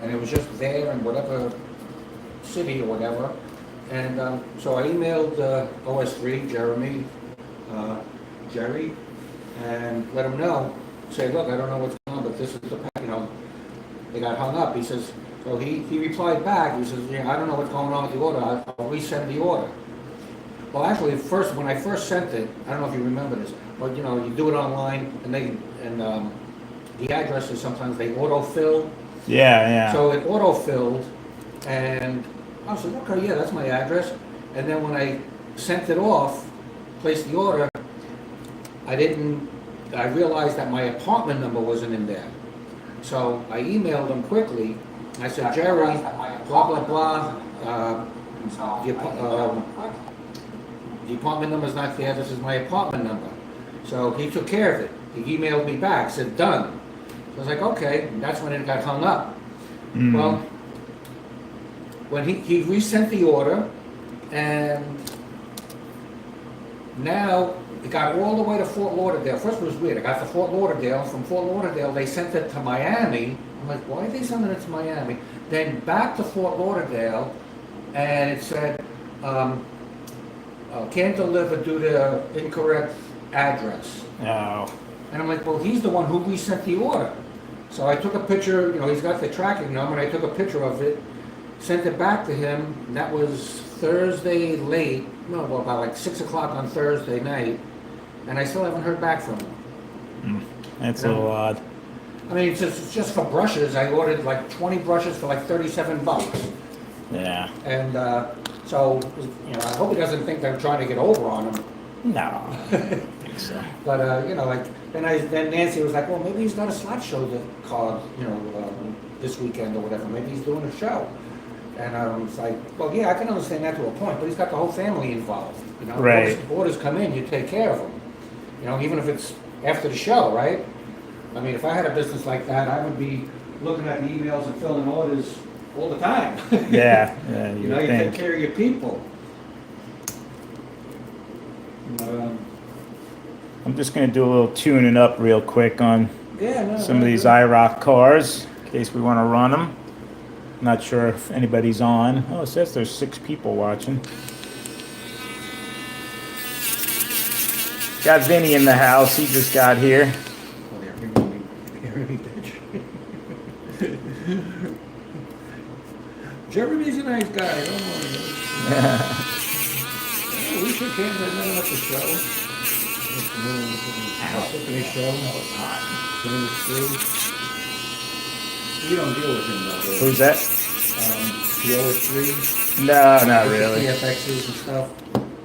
and it was just there in whatever city or whatever. And so I emailed OS3, Jerry, and let him know, say, look, I don't know what's going on, but this is the, they got hung up. He says, so he replied back, he says, yeah, I don't know what's going on with the order, I'll resend the order. Well, actually, when I first sent it, I don't know if you remember this, but you do it online, and the addresses sometimes they autofill. Yeah, yeah. So it autofilled, and I said, okay, yeah, that's my address. And then when I sent it off, placed the order, I realized that my apartment number wasn't in there. So I emailed him quickly. I said, Jerry, blah, blah, blah, the apartment number's not there, this is my apartment number. So he took care of it. He emailed me back, said, done. So I was like, okay, and that's when it got hung up. Well, when he resent the order, and now it got all the way to Fort Lauderdale. First it was weird, I got to Fort Lauderdale, from Fort Lauderdale they sent it to Miami. I'm like, why are they sending it to Miami? Then back to Fort Lauderdale, and it said, can't deliver due to incorrect address. Oh. And I'm like, well, he's the one who resent the order. So I took a picture, he's got the tracking number, and I took a picture of it, sent it back to him, and that was Thursday late, about like 6 o'clock on Thursday night, and I still haven't heard back from him. That's a little odd. I mean, it's just for brushes, I ordered like 20 brushes for like $37. Yeah. And so, I hope he doesn't think I'm trying to get over on him. No, I don't think so. But, then Nancy was like, well, maybe he's got a slideshow card, this weekend or whatever. Maybe he's doing a show. And I was like, well, yeah, I can understand that to a point, but he's got the whole family involved. Right. Orders come in, you take care of them. Even if it's after the show, right? I mean, if I had a business like that, I would be looking at the emails and filling orders all the time. Yeah, you take care of your people. I'm just going to do a little tuning up real quick on some of these IROC cars, in case we want to run them. Not sure if anybody's on. Oh, it says there's 6 people watching. Got Vinny in the house. He just got here. Oh, they're hearing me, bitch. Jeremy's a nice guy. Don't worry. We should can't have nothing up the show. You don't deal with him though. Who's that? The OS3. No, not really. TFXs and stuff.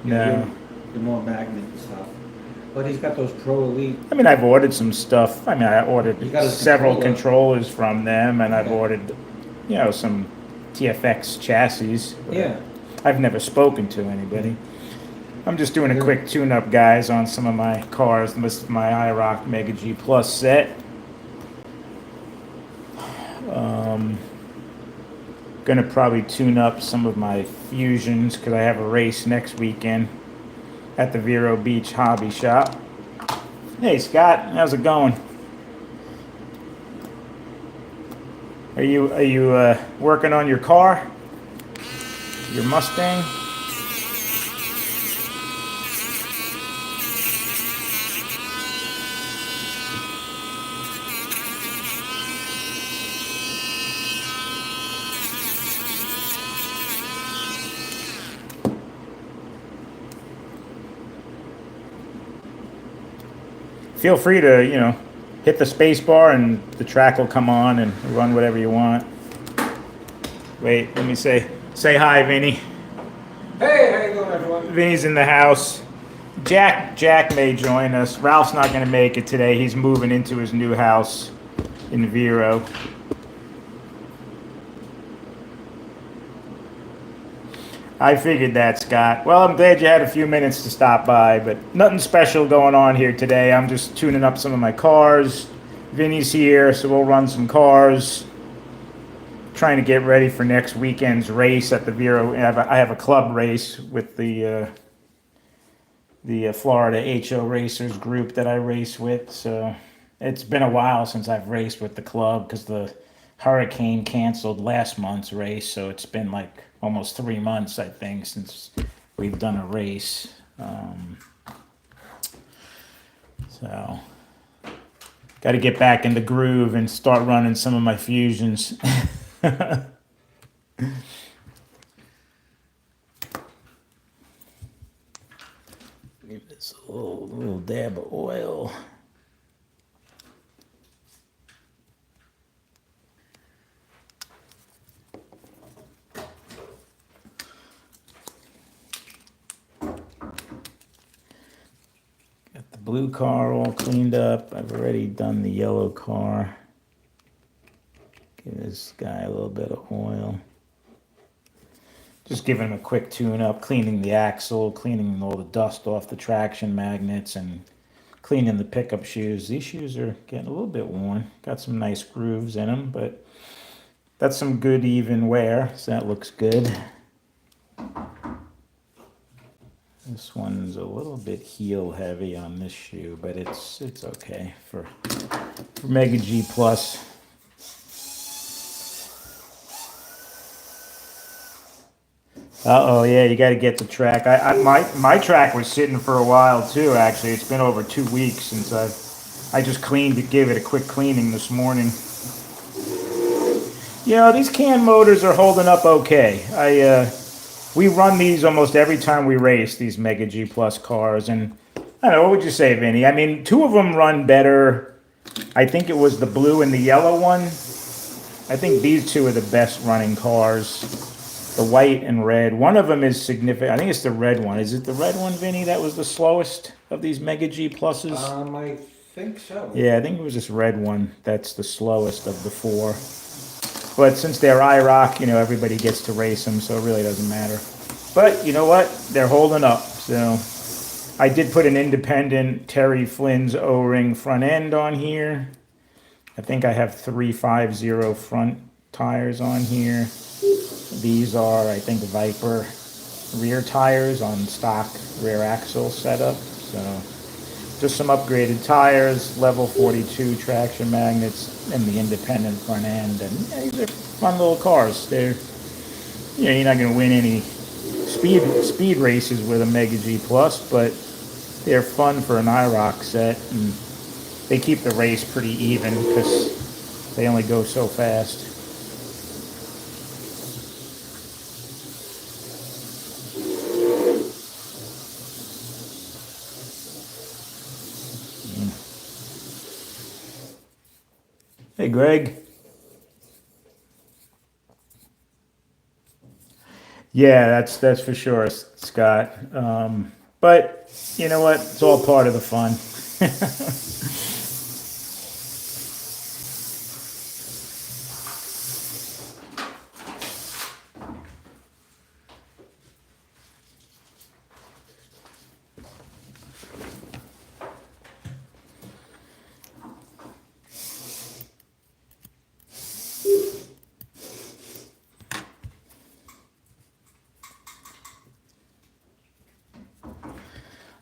No. The more magnet and stuff. But he's got those Pro Elite. I mean, I've ordered some stuff. I mean, I ordered several controllers from them, and I've ordered, some TFX chassis. Yeah. I've never spoken to anybody. I'm just doing a quick tune-up, guys, on some of my cars. This is my IROC Mega G Plus set. Gonna probably tune up some of my Fusions because I have a race next weekend at the Vero Beach Hobby Shop. Hey, Scott, how's it going? Are you working on your car? Your Mustang? Feel free to, hit the space bar and the track will come on and run whatever you want. Wait, let me say hi, Vinny. Hey, how you doing, everyone? Vinny's in the house. Jack may join us. Ralph's not going to make it today. He's moving into his new house in Vero. I figured that, Scott. Well, I'm glad you had a few minutes to stop by, but nothing special going on here today. I'm just tuning up some of my cars. Vinny's here, so we'll run some cars. Trying to get ready for next weekend's race at the Vero. I have a club race with the Florida HO Racers group that I race with. So it's been a while since I've raced with the club because the hurricane canceled last month's race, so it's been like almost 3 months, I think, since we've done a race. So, got to get back in the groove and start running some of my fusions. Give this a little dab of oil. Got the blue car all cleaned up. I've already done the yellow car. Give this guy a little bit of oil. Just giving him a quick tune up, cleaning the axle, cleaning all the dust off the traction magnets, and cleaning the pickup shoes. These shoes are getting a little bit worn. Got some nice grooves in them, but that's some good even wear, so that looks good. This one's a little bit heel heavy on this shoe, but it's okay for Mega G Plus. Uh-oh, yeah, you got to get the track. My track was sitting for a while too, actually. It's been over 2 weeks since I just cleaned it, gave it a quick cleaning this morning. You know, these can motors are holding up okay. We run these almost every time we race, these Mega G Plus cars, and I don't know, what would you say, Vinny? I mean, 2 of them run better. I think it was the blue and the yellow one. I think these 2 are the best running cars. The white and red. One of them is significant. I think it's the red one. Is it the red one, Vinny, that was the slowest of these Mega G Pluses? I think so. Yeah, I think it was this red one that's the slowest of the 4. But since they're IROC, you know, everybody gets to race them, so it really doesn't matter. But you know what? They're holding up. So I did put an independent Terry Flynn's O-ring front end on here. I think I have 350 front tires on here. These are, I think, Viper rear tires on stock rear axle setup. So just some upgraded tires, level 42 traction magnets, and the independent front end. And yeah, these are fun little cars. They're, you know, you're not going to win any speed races with a Mega G Plus, but they're fun for an IROC set, and they keep the race pretty even because they only go so fast. Hey, Greg. Yeah, that's for sure, Scott. But you know what? It's all part of the fun.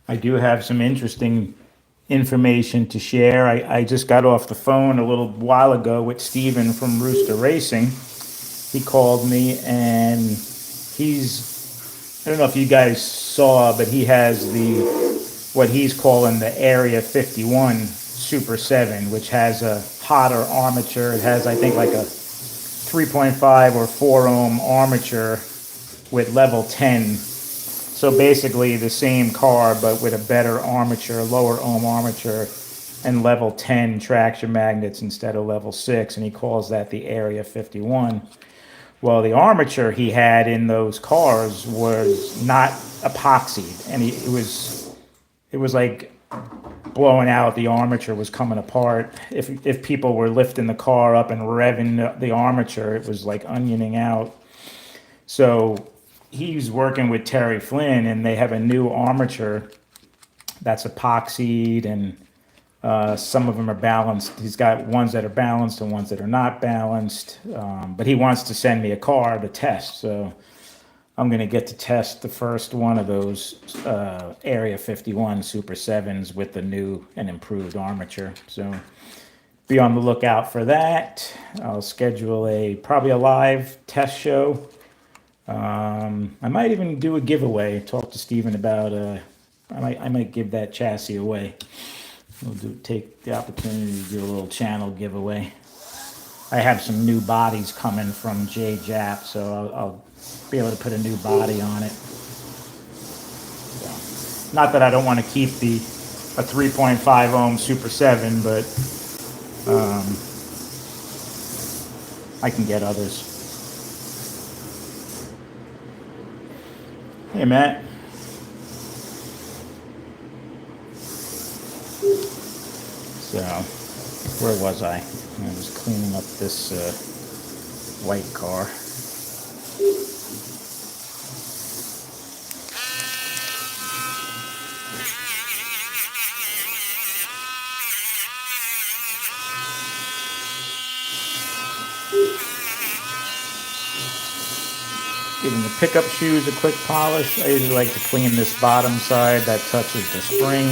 I do have some interesting information to share. I just got off the phone a little while ago with Steven from Rooster Racing. He called me, and I don't know if you guys saw, but he has what he's calling the Area 51 Super 7, which has a hotter armature. It has, I think, like a 3.5 or 4 ohm armature with level 10. So basically the same car, but with a better armature, lower ohm armature, and level 10 traction magnets instead of level 6, and he calls that the Area 51. Well, the armature he had in those cars was not epoxied, and it was like blowing out. The armature was coming apart. If people were lifting the car up and revving the armature, it was like onioning out. So he's working with Terry Flynn, and they have a new armature that's epoxied, and some of them are balanced. He's got ones that are balanced and ones that are not balanced. But he wants to send me a car to test, so I'm going to get to test the first one of those Area 51 Super 7s with the new and improved armature. So be on the lookout for that. I'll schedule probably a live test show. I might even do a giveaway. Talk to Steven about. I might give that chassis away. We'll take the opportunity to do a little channel giveaway. I have some new bodies coming from J Jap, so I'll be able to put a new body on it. So, not that I don't want to keep a 3.5 ohm Super 7, but I can get others. Hey, Matt. So, where was I? I was cleaning up this white car. Giving the pickup shoes a quick polish. I usually like to clean this bottom side that touches the spring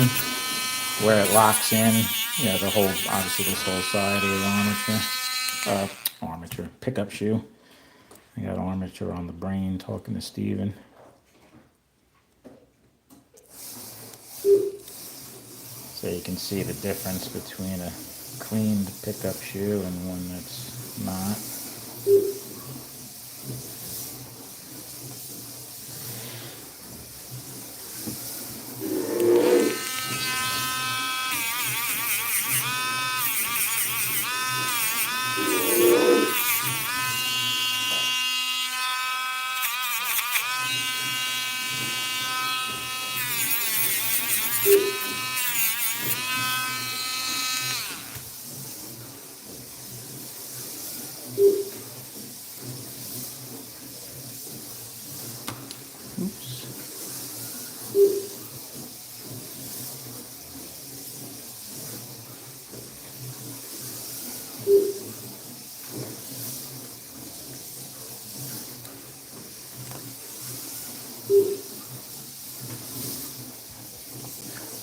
where it locks in. Yeah, obviously this whole side of the armature, pickup shoe. I got armature on the brain talking to Steven. So you can see the difference between a cleaned pickup shoe and one that's not.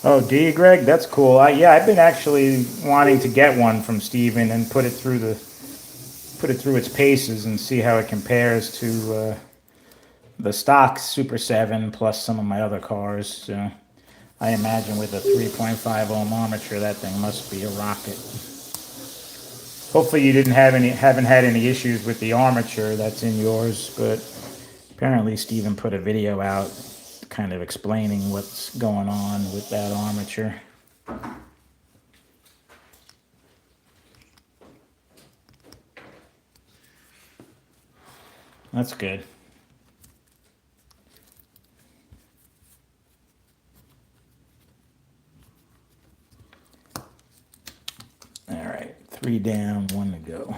Oh, do you, Greg? That's cool. Yeah, I've been actually wanting to get one from Steven and put it through its paces and see how it compares to the stock Super 7 plus some of my other cars. So I imagine with a 3.5 ohm armature, that thing must be a rocket. Hopefully you haven't had any issues with the armature that's in yours, but apparently Steven put a video out kind of explaining what's going on with that armature. That's good. All right, 3 down, 1 to go.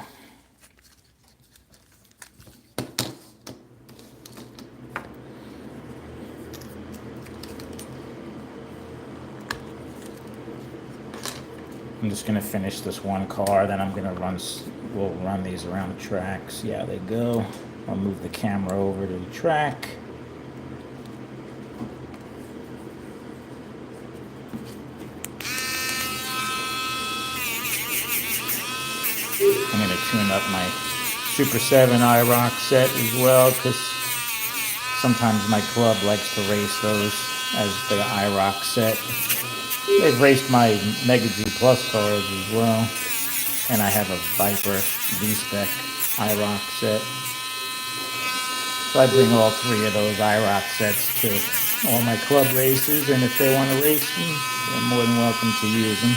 I'm just gonna finish this one car, then we'll run these around the track, see how they go. I'll move the camera over to the track. I'm gonna tune up my Super 7 IROC set as well, because sometimes my club likes to race those as the IROC set. They've raced my Mega G Plus cars as well. And I have a Viper V-Spec IROC set. So I bring all 3 of those IROC sets to all my club races, and if they want to race them, they're more than welcome to use them.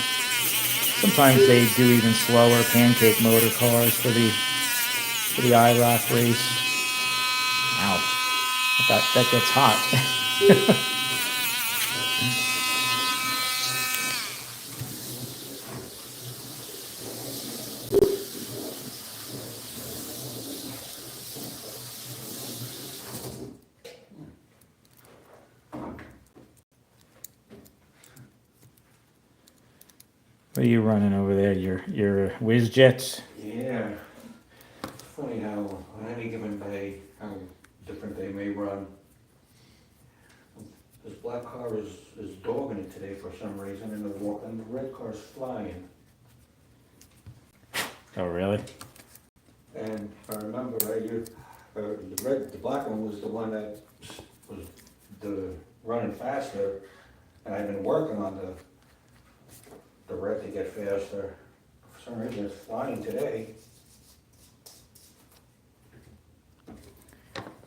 Sometimes they do even slower pancake motor cars for the IROC race. Ow. That gets hot. What are you running over there? Your whiz jets? Yeah. It's funny how on any given day, how different they may run. This black car is dogging it today for some reason, and the red car's flying. Oh, really? And if I remember right, the black one was the one that was running faster, and I've been working on the red to get faster. For some reason, it's flying today.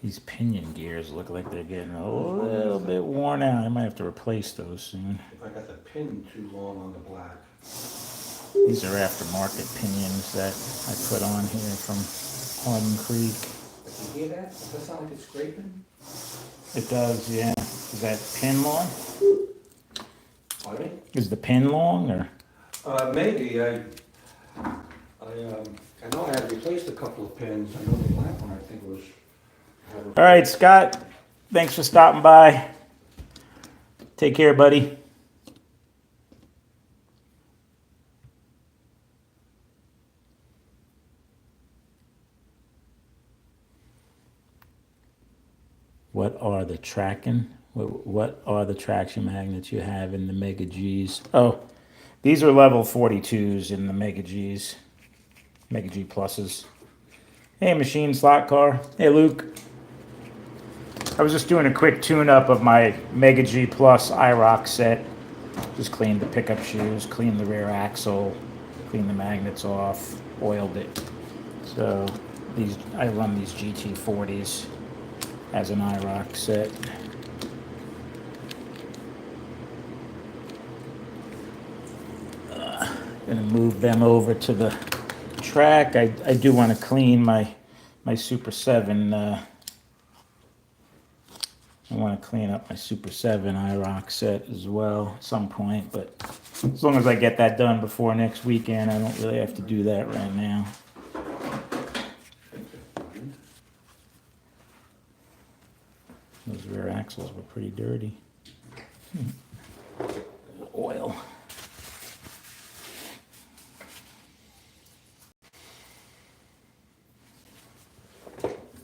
These pinion gears look like they're getting a little bit worn out. I might have to replace those soon. If I got the pin too long on the black. These are aftermarket pinions that I put on here from Hardin Creek. You hear that? Does that sound like it's scraping? It does, yeah. Is that pin long? Pardon me? Is the pin long, or? Maybe. I know I had replaced a couple of pins. I know the black one, I think was. All right, Scott. Thanks for stopping by. Take care, buddy. What are the traction magnets you have in the Mega Gs? Oh, these are level 42s in the Mega Gs. Mega G pluses. Hey, machine slot car. Hey, Luke. I was just doing a quick tune-up of my Mega G Plus IROC set. Just cleaned the pickup shoes, cleaned the rear axle, cleaned the magnets off, oiled it. So I run these GT40s as an IROC set. Gonna move them over to the track. I do want to clean my Super 7. I want to clean up my Super 7 IROC set as well at some point, but as long as I get that done before next weekend, I don't really have to do that right now. Those rear axles were pretty dirty. Oil.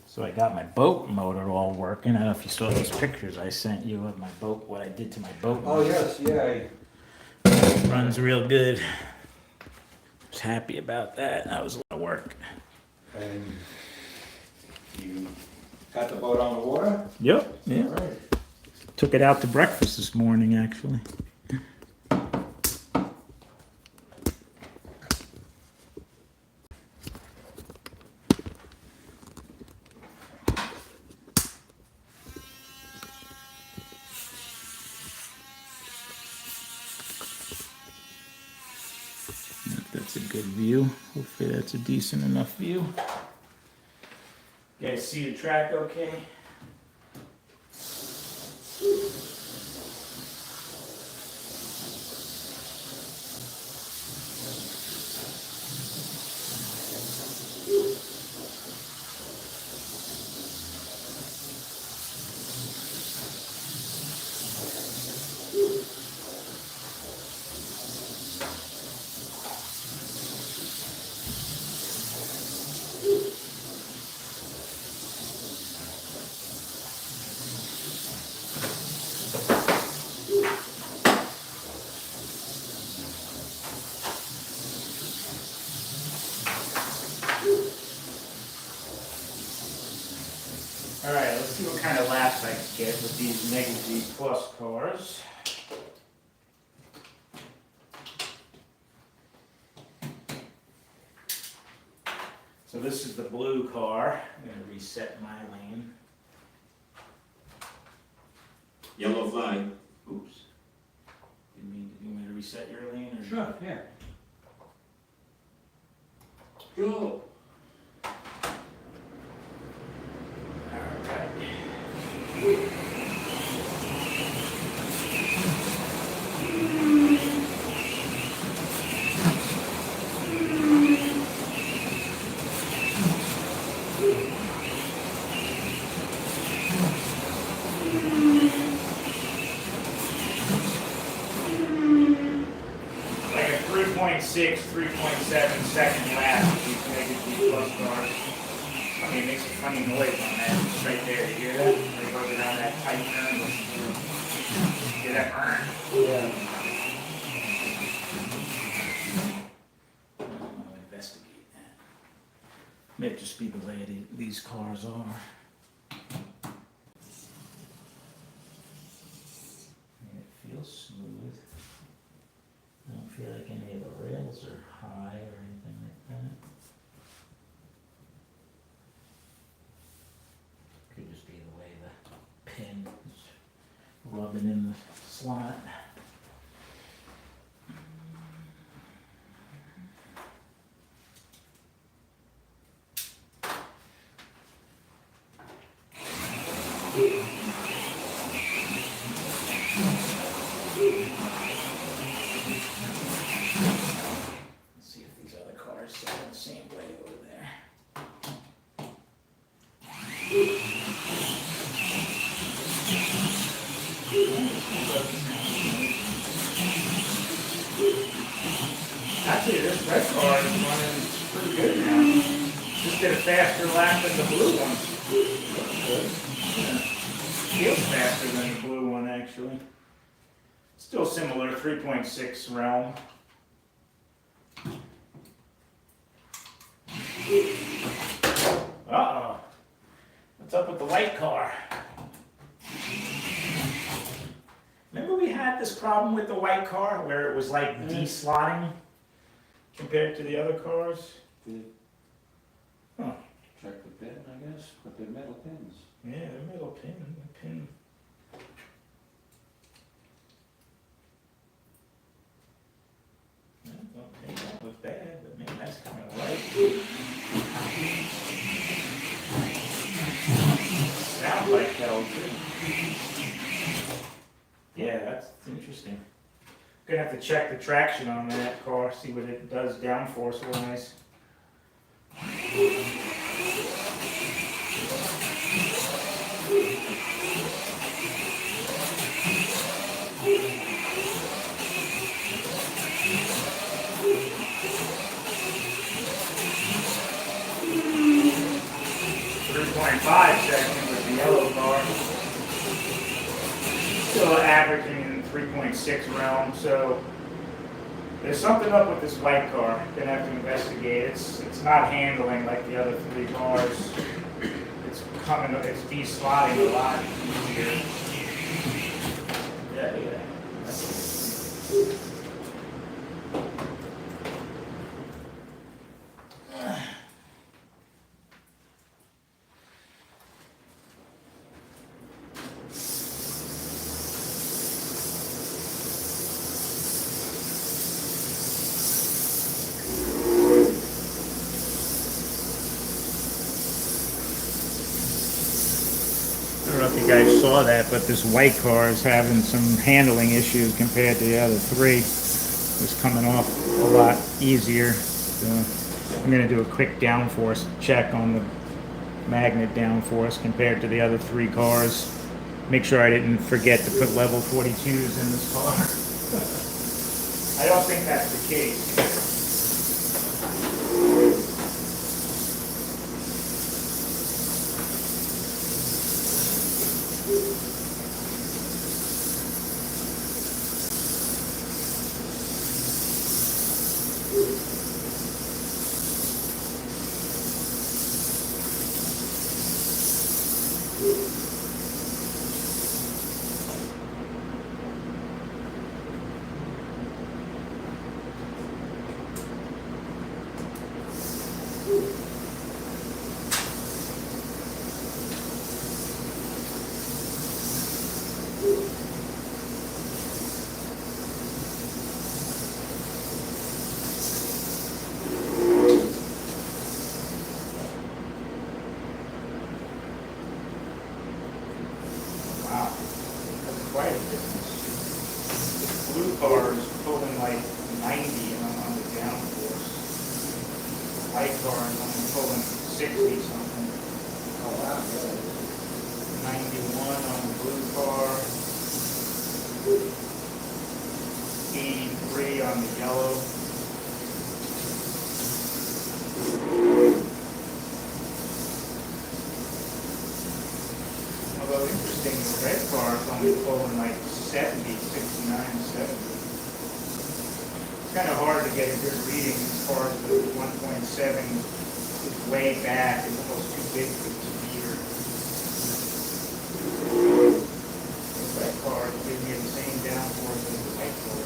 So I got my boat motor all working. I don't know if you saw those pictures I sent you of my boat, what I did to my boat Oh, motor. yes, yeah. Runs real good. Was happy about that. That was a lot of work. And you got the boat on the water? Yep, yeah. All right. Took it out to breakfast this morning, actually. That's a good view. Hopefully that's a decent enough view. You guys see the track okay? All right, let's see what kind of laps I can get with these Mega G Plus cars. So this is the blue car. I'm going to reset my lane. Yellow flag. Oops. You want me to reset your lane? Or? Sure, yeah. Go. Like a 3.6, 3.7 second lap with these Mega G Plus cars. I mean, it makes a funny noise on that. It's right there. You hear that? It goes around that tight turn. Hear that burn? Yeah. I'm going to investigate that. be the way these cars are. And it feels smooth. I don't feel like any of the rails are high or anything like that. Could just be the way the pin is rubbing in the slot. Let's see if these other cars sit the same way over there. Actually, this red car is running pretty good now. Just did a faster lap than the blue one. That's good. Yeah. Feels faster than the blue one, actually. Still similar, 3.6 realm. Uh-oh. What's up with the white car? Remember we had this problem with the white car where it was like de-slotting compared to the other cars? Huh. Check the pin, I guess, but they're metal pins. Yeah, the middle pin. Yeah, don't make that look bad, but man, that's kind of light. Sounds like hell too. Yeah, that's interesting. Gonna have to check the traction on that car, see what it does downforce wise. 3.5 seconds with the yellow car. Still averaging in 3.6 realm, so there's something up with this white car. Gonna have to investigate. It's not handling like the other three cars. It's de-slotting a lot easier. Yeah. I don't know if you guys saw that, but this white car is having some handling issues compared to the other three. It's coming off a lot easier. So I'm going to do a quick downforce check on the magnet downforce compared to the other three cars. Make sure I didn't forget to put level 42s in this car. I don't think that's the case. Wow, that's quite a difference. The blue car is pulling like 90 on the downforce. The white car is only pulling 60 something. Oh, wow, really? 91 on the blue car. 83 on the yellow. Although interesting, the red car is only pulling like 70, 69, 70. It's kind of hard to get a good reading as far as the 1.7 is way back, it's almost too big for this meter. The red car is giving me the same downforce as the white car.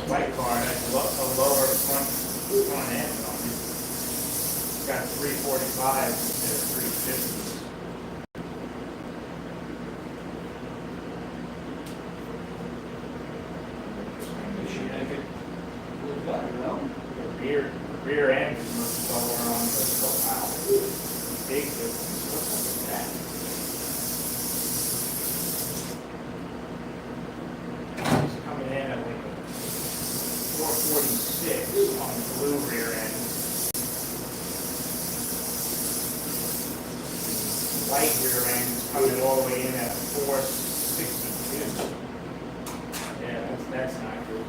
White car has a lower front end on it. It's got 345 instead of 350. The rear end is much lower on the wow. Big difference. What's up with that? It's coming in at like 446 on the blue rear end. White rear end is coming all the way in at 462. Yeah, that's not good.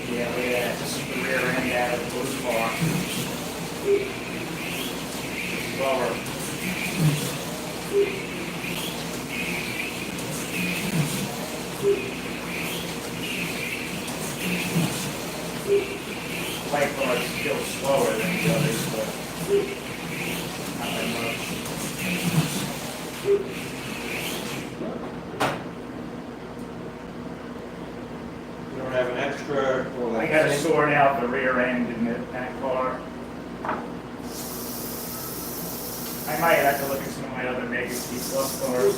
Yeah, look at that. This is the rear end out of the blue car. Lower. White car is still slower than the others, but not that much. You don't have an extra or I gotta sort out the rear end in that car. I might have to look at some of my other Mega C Plus cars.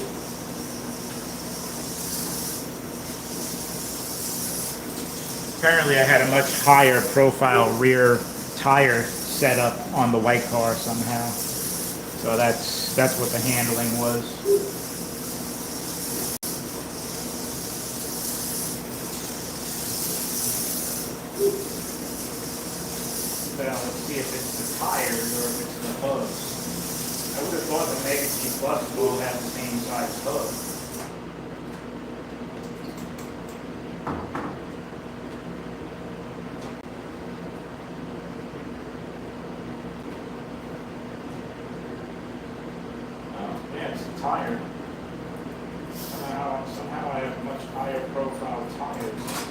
Apparently I had a much higher profile rear tire setup on the white car somehow. So that's what the handling was. Well, let's see if it's the tires or if it's the hubs. I would have thought the Mega G Pluses all had the same size hook. Oh, yeah, it's a tire. Somehow I have much higher profile tires.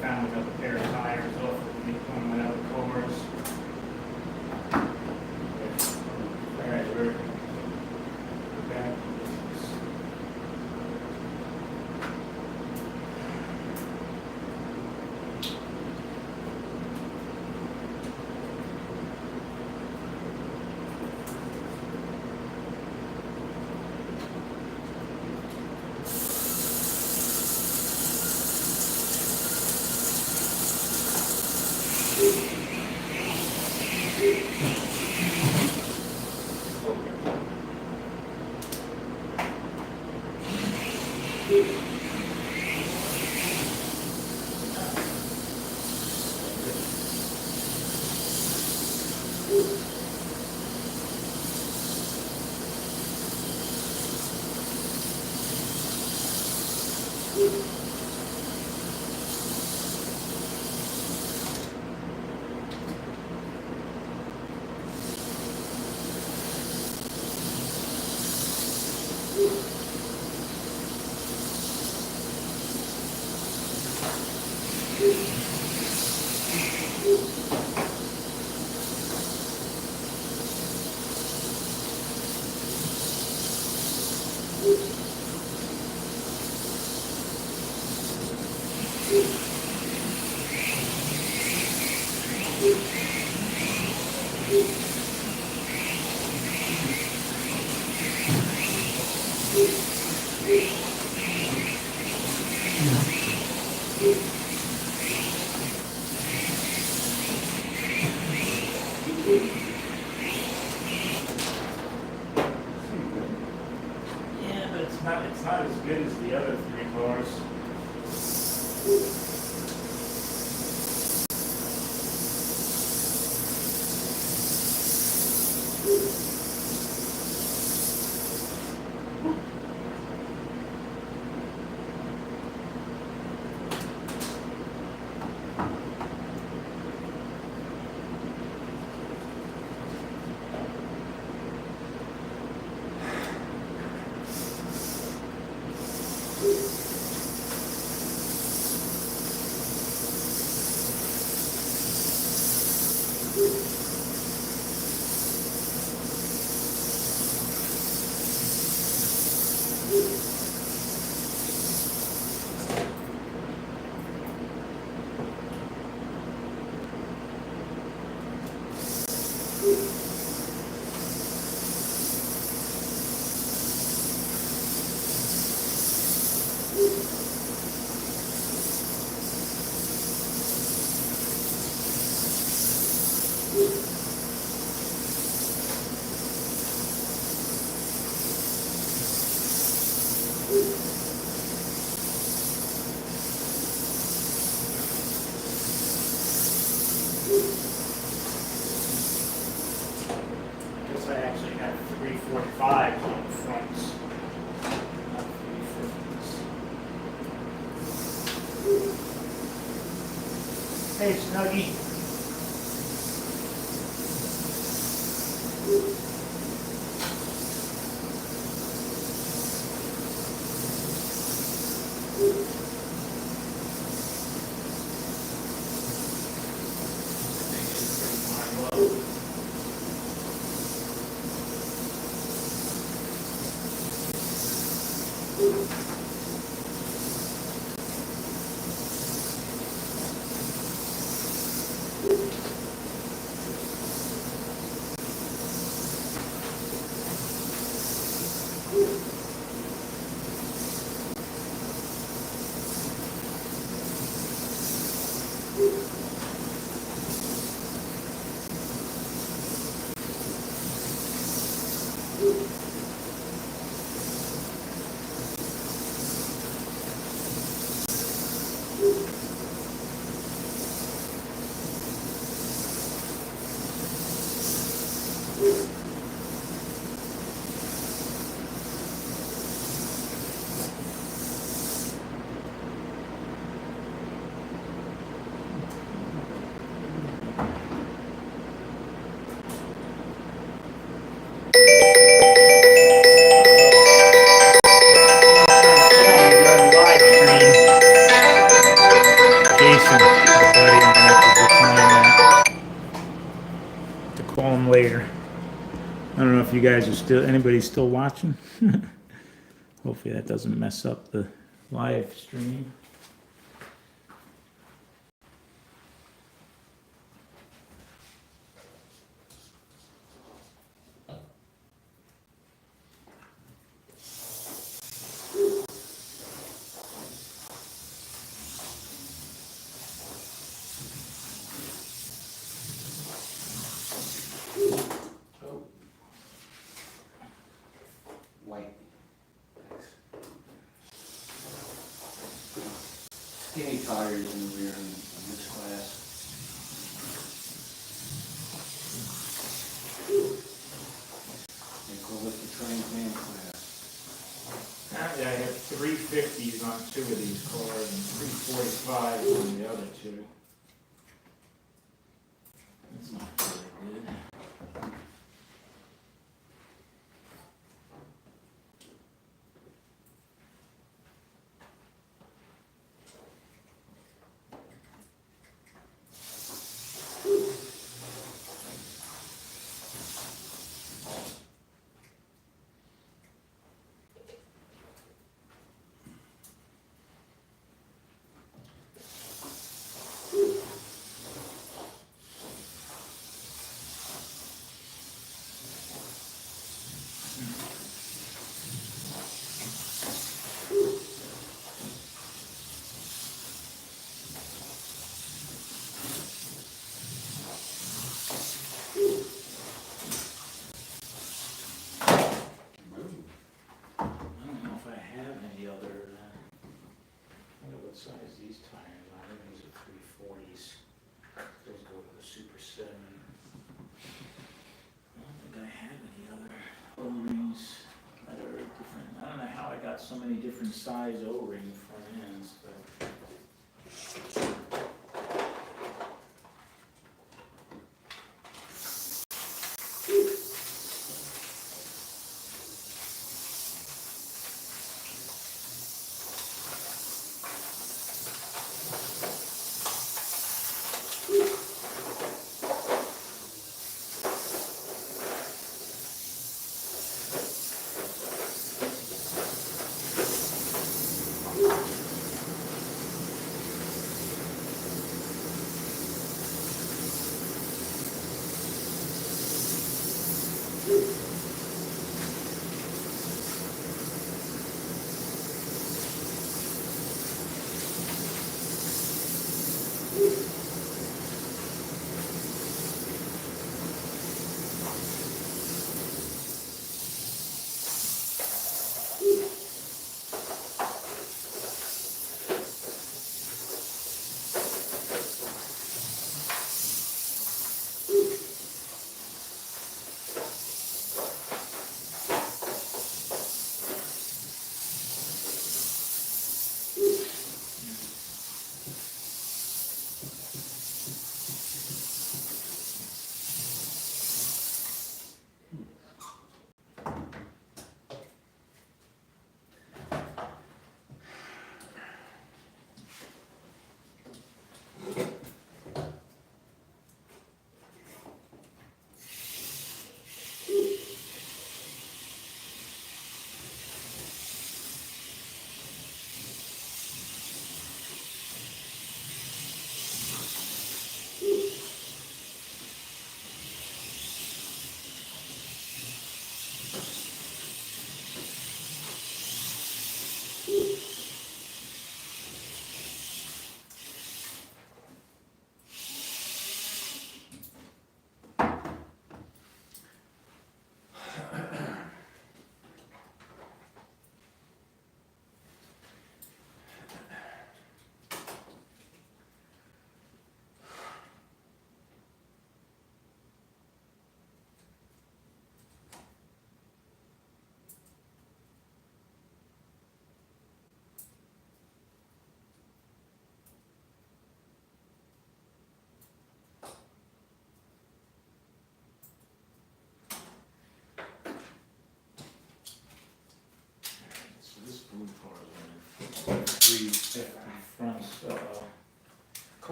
Found another pair of tires off of one of my other cars. All right, we're back. Yeah, but it's not as good as the other three cars. Guess I actually got 345s on the fronts. Not 350s. Hey, Snuggie. Call him later. I don't know if you guys are still, anybody's still watching? Hopefully that doesn't mess up the live stream. White. Skinny tires in the rear in this class. They call it the Trans Am class. Apparently I have 350s on 2 of these cars and 345s on the other 2. That's not very good. Size these tires are. These are 340s. Those go to the Super 7. I don't think I have any other O-rings that are different. I don't know how I got so many different size O-ring front ends, but.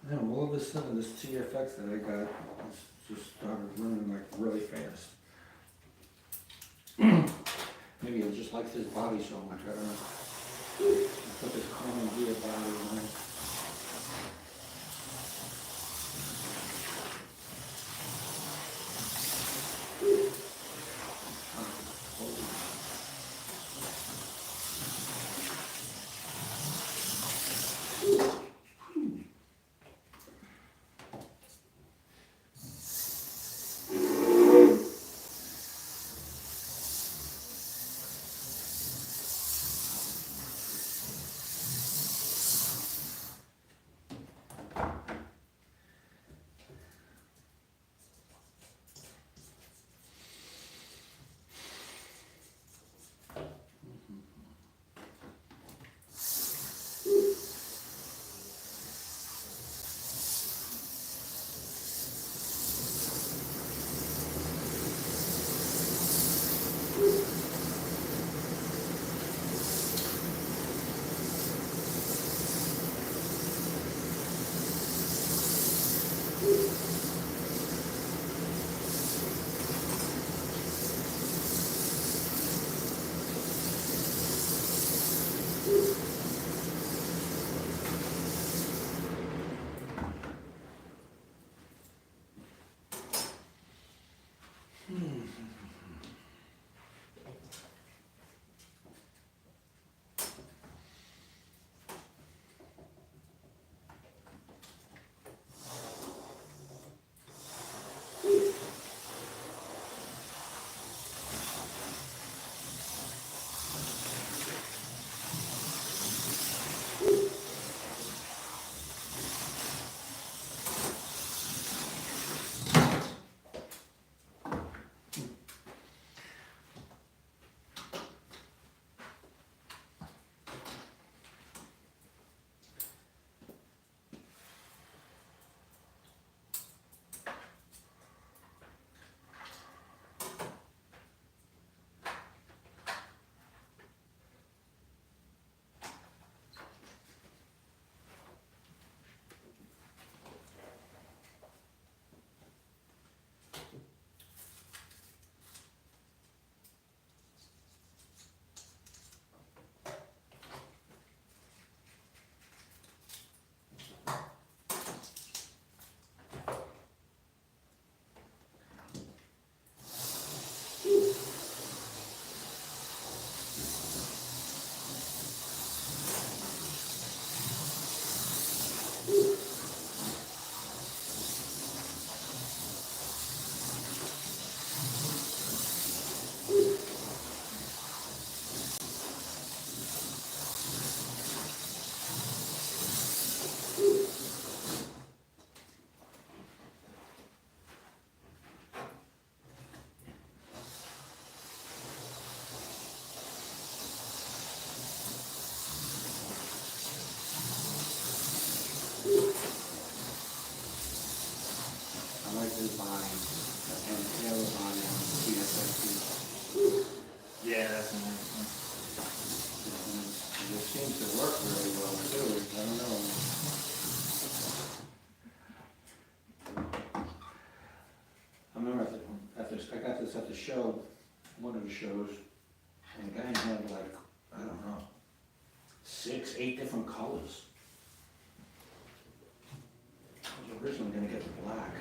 And all of a sudden, this TFX that I got just started running like really fast. Maybe it just likes his body so much, I don't know. Put this common gear body on it. His body and the other body on the TSXT. Yeah, that's nice. It seems to work really well too, I don't know. I remember I got this at the show, one of the shows, and the guy had like, I don't know, 6, 8 different colors. I was originally gonna get the black.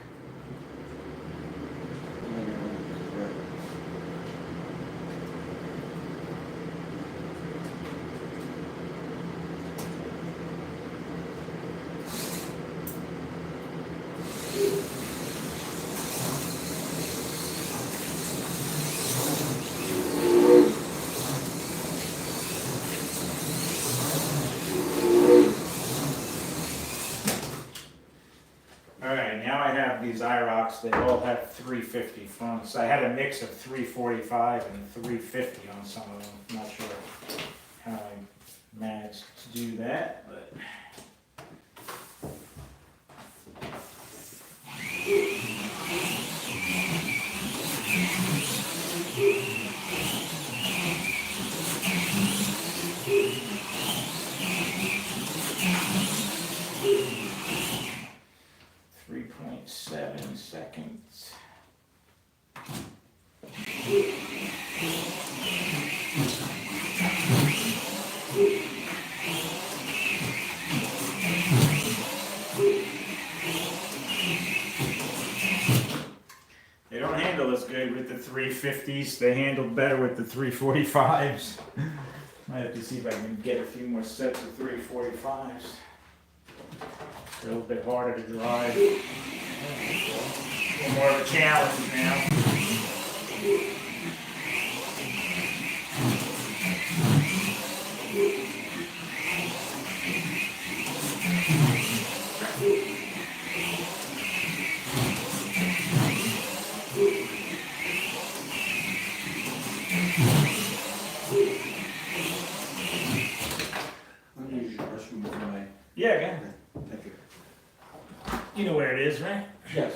Alright, now I have these IROCs, they all have 350 fronts. I had a mix of 345 and 350 on some of them. I'm not sure how I managed to do that, but. 0.7 seconds. They don't handle as good with the 350s. They handle better with the 345s. Might have to see if I can get a few more sets of 345s. It's a little bit harder to drive. A little more of a challenge now. Let me use your restroom for my. Yeah, again. Thank you. You know where it is, right? Yes.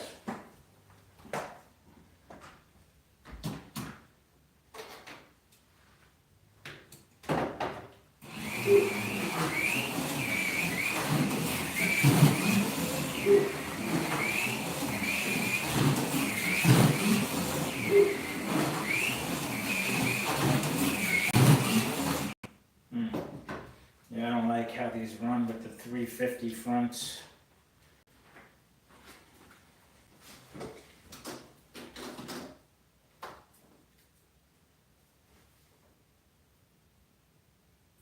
Yeah, I don't like how these run with the 350 fronts.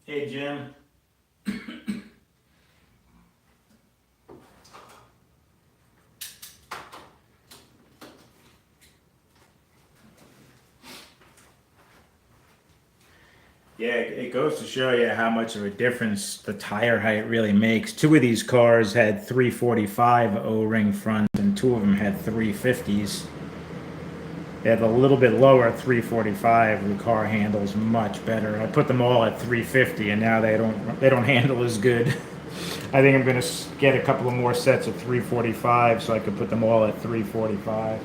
Hey, Jim. Yeah, it goes to show you how much of a difference the tire height really makes. Two of these cars had 345 O-ring fronts and two of them had 350s. They have a little bit lower 345. The car handles much better. I put them all at 350 and now they don't handle as good. I think I'm going to get a couple of more sets of 345 so I can put them all at 345.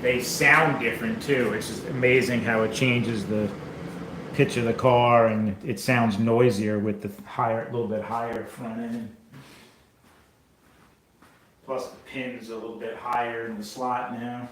They sound different too. It's just amazing how it changes the pitch of the car, and it sounds noisier with the higher, a little bit higher front end. Plus the pin's a little bit higher in the slot now.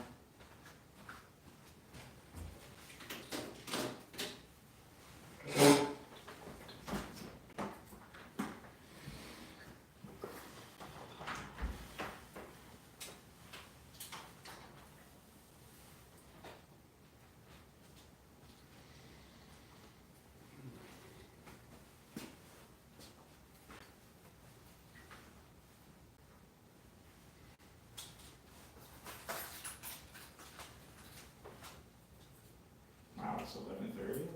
Wow, it's 11:30.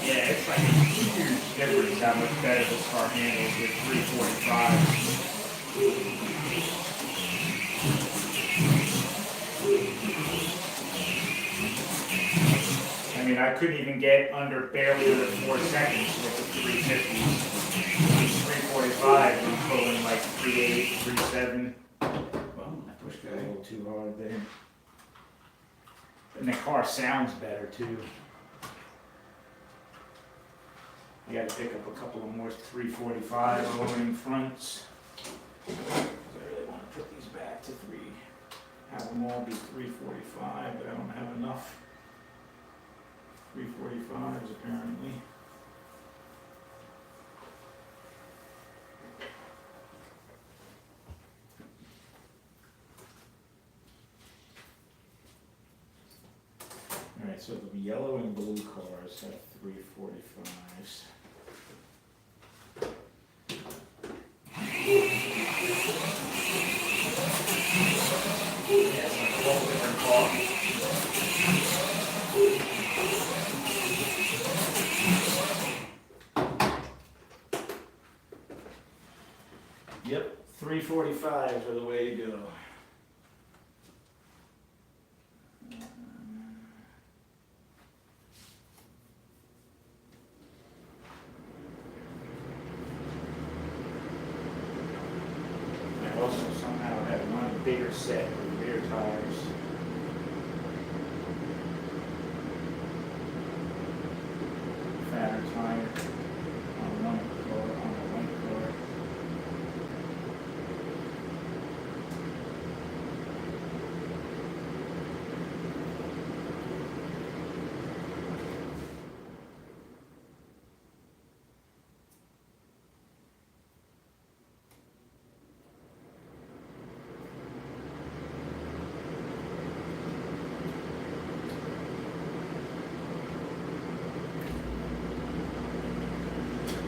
Yeah, it's like a huge difference how much better this car handles with 345. I mean, I couldn't even get barely under 4 seconds with the 350s. 345, I'm pulling like 3.8, 3.7. Well, I pushed it a little too hard there. And the car sounds better too. You gotta pick up a couple of more 345 O-ring fronts. I really want to put these back to have them all be 345, but I don't have enough 345s apparently. Alright, so the yellow and blue cars have 345s. Yeah, it's like 12 different cars. Yep, 345s are the way to go. bigger set with rear tires. Fatter tire on one floor, on the one floor.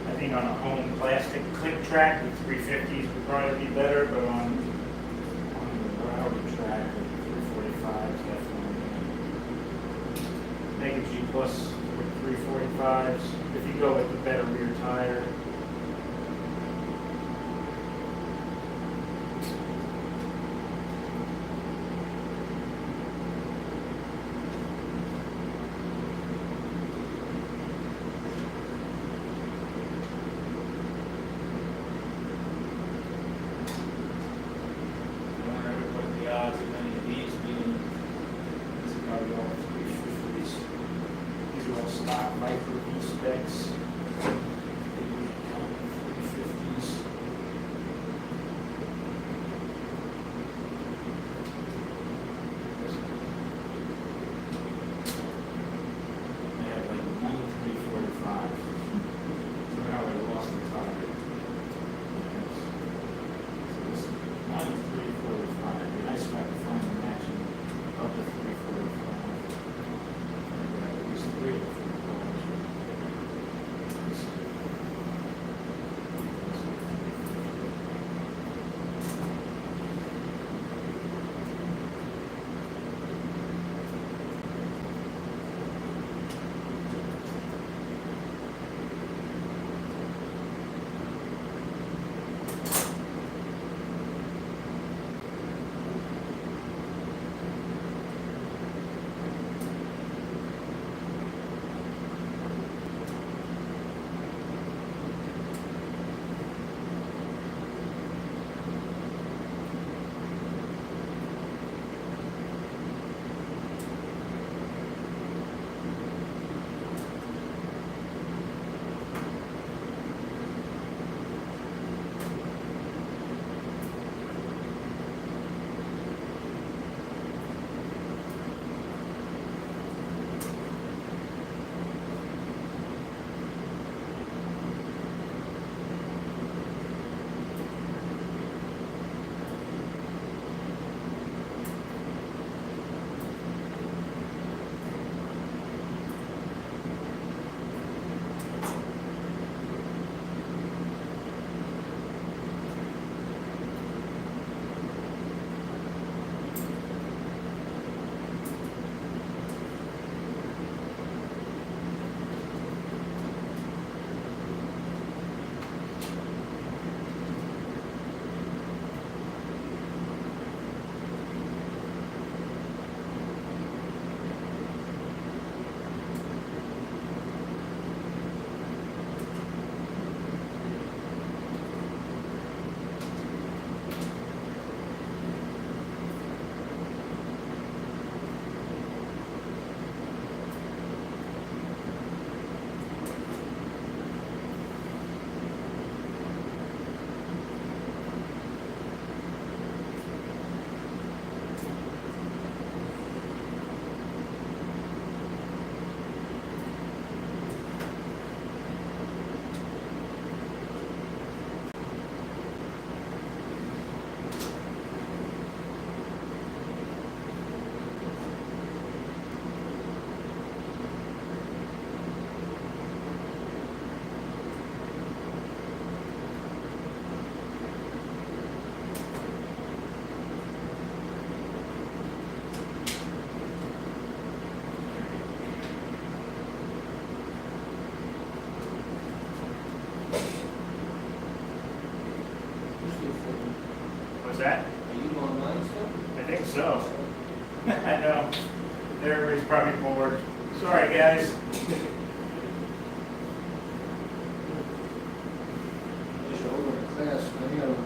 I think on a home plastic click track, the 350s would probably be better, but on the routed track, the 345s definitely. Mega G Plus with 345s. If you go with the better rear tire. Odds of any of these being, this is probably all 350s. These are all stock micro V specs. They usually come in 350s. They have like 9345. So now they lost the tire. So this 9345. I just have to find the matching of the 345. At least 3 of the 4 cars. What's that? Are you online still? I think so. I know. Everybody's probably bored. Sorry, guys. Just over in class, I gotta,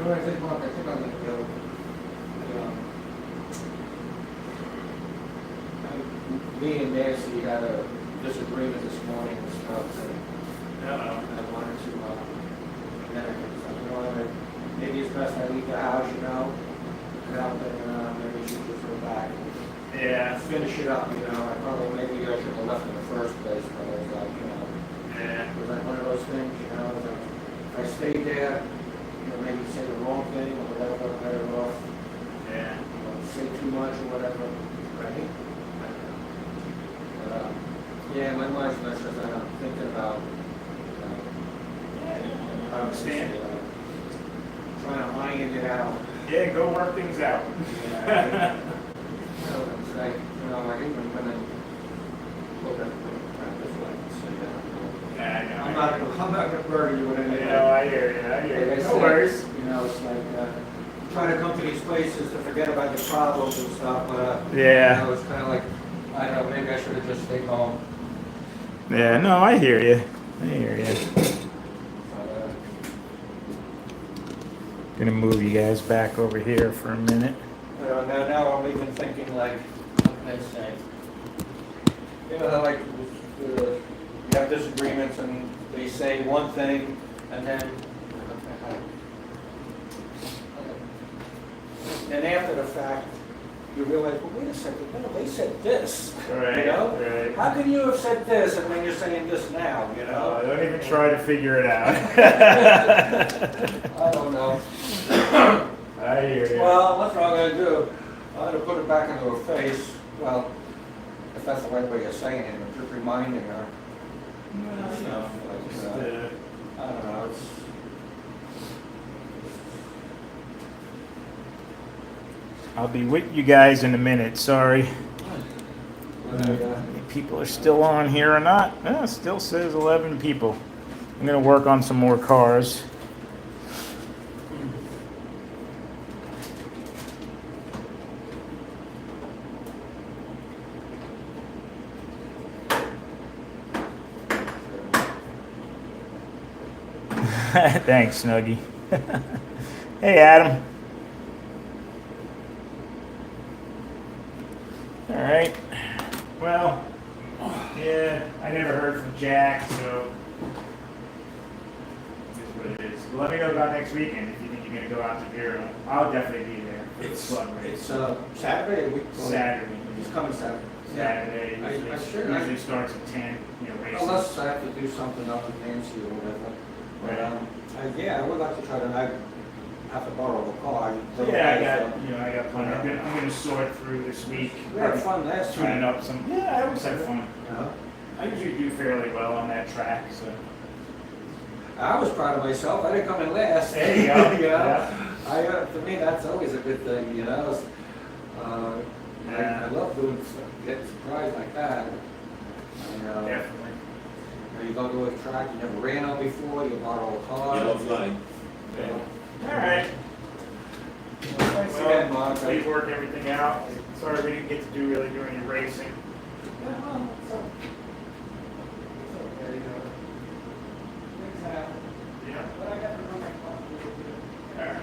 know what I think, Mark? I think I'm gonna go. Me and Nancy had a disagreement this morning and stuff, and I wanted to, then I said, you know, maybe it's best I leave the house, you know, and out there, maybe we should just go back and Yeah. finish it up, you know. I probably, maybe I should have left in the first place, but I was like, you know, Yeah. it was like one of those things, you know, like, if I stayed there, you know, maybe say the wrong thing or whatever, better off, Yeah. you know, say too much or whatever, right? But, yeah, my mind's messed up, I'm thinking about, I understand. trying to iron it out. Yeah, go work things out. Yeah, it's like, you know, like even when I look at this way, say that. Yeah, I know. I'm not gonna burden you with anything. No, I hear you. Like I No said, worries. you know, it's like, trying to come to these places to forget about your problems and stuff, but, Yeah. you know, it's kinda like, I don't know, maybe I should have just stayed home. Yeah, no, I hear you. I hear you. But, Gonna move you guys back over here for a minute. now I'm even thinking like, what can I say? You know, how like, you have disagreements and they say one thing and then after the fact, you realize, well, wait a second, no, they said this, Right, you know? right. How can you have said this and then you're saying this now, you know? Don't even try to figure it out. I don't know. I hear you. Well, that's what I'm gonna do. I'm gonna put it back into her face. Well, if that's the right way of saying it, but just reminding her. You know, like, I don't know, it's. I'll be with you guys in a minute, sorry. But, People are still on here or not? It still says 11 people. I'm gonna work on some more cars. Thanks, Snuggie. Hey, Adam. All right. Well, yeah, I never heard from Jack, so it's what it is. Well, let me know about next weekend if you think you're gonna go out to Vero. I'll definitely be there. For the slug race. it's Saturday or week? Saturday. It's coming Saturday. Saturday. I Usually, should- usually starts at 10. You know, races. Unless I have to do something up with Nancy or whatever. But, yeah, I would like to try to, I have to borrow a car. Yeah, I got plenty. I'm gonna sort through this week. We had fun last Tuning time. up some. Yeah, I always have fun. Yeah. I usually do fairly well on that track, so. I was proud of myself. I didn't come in last. There you go. You know? Yeah. To me, that's always a good thing, you know? Yeah. I love doing stuff, getting surprised like that. Definitely. You go to a track you never ran on before, you borrow a car. Yellow flag. Yeah. All right. Thanks again, Mark. Please work everything out. Sorry we didn't get to really do any racing. Yeah, well, it's okay. It's okay, things happen. Yeah. But I got to run my car. All right.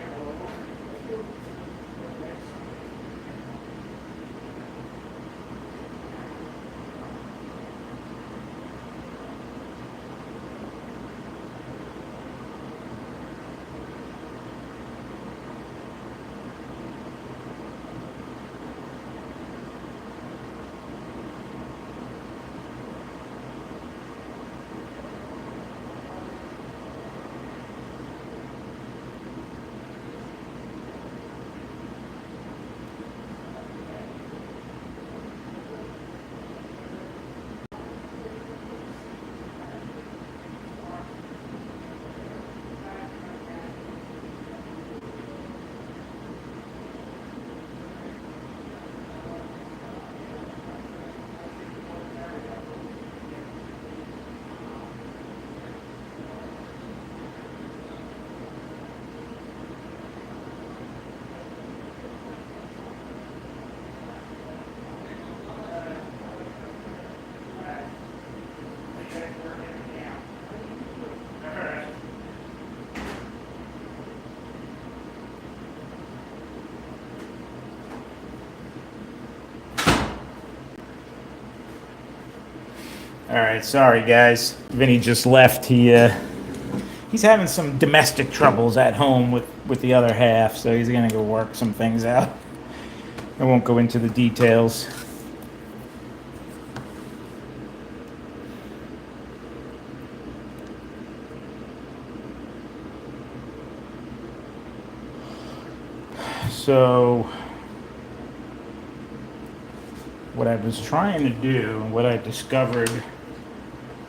All right, sorry guys. Vinny just left. He's having some domestic troubles at home with the other half, so he's gonna go work some things out. I won't go into the details. So, what I was trying to do, what I discovered,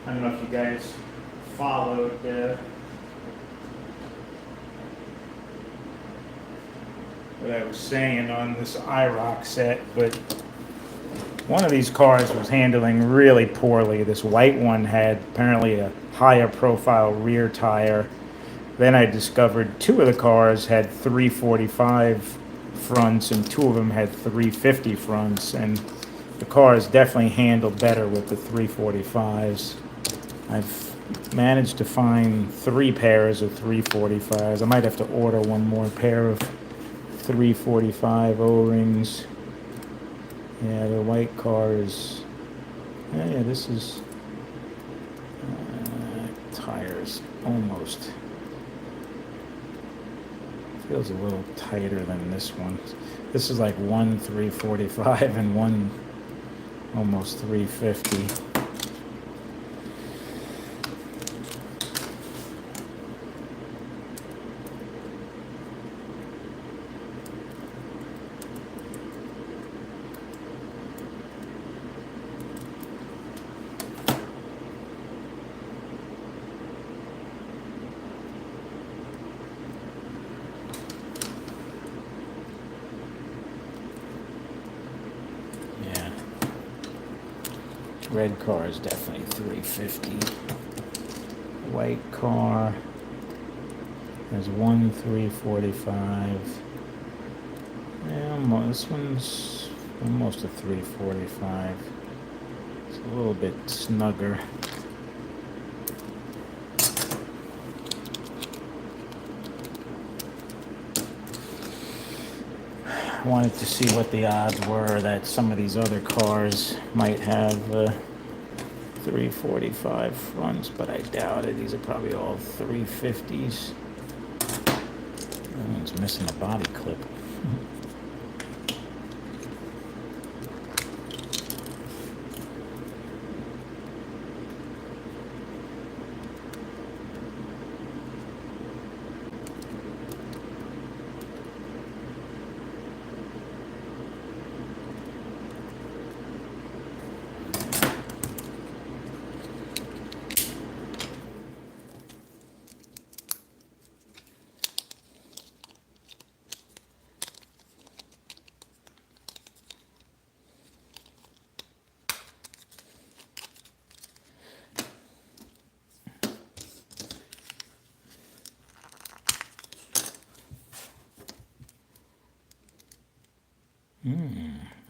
I don't know if you guys followed what I was saying on this IROC set, but one of these cars was handling really poorly. This white one had apparently a higher profile rear tire. Then I discovered two of the cars had 345 fronts and two of them had 350 fronts, and the cars definitely handled better with the 345s. I've managed to find 3 pairs of 345s. I might have to order one more pair of 345 O-rings. Yeah, the white car is, yeah, this is tires almost. Feels a little tighter than this one. This is like one 345 and one almost 350. Red car is definitely 350. White car, there's one 345. Yeah, this one's almost a 345. It's a little bit snugger. I wanted to see what the odds were that some of these other cars might have 345 fronts, but I doubt it. These are probably all 350s. That one's missing a body clip.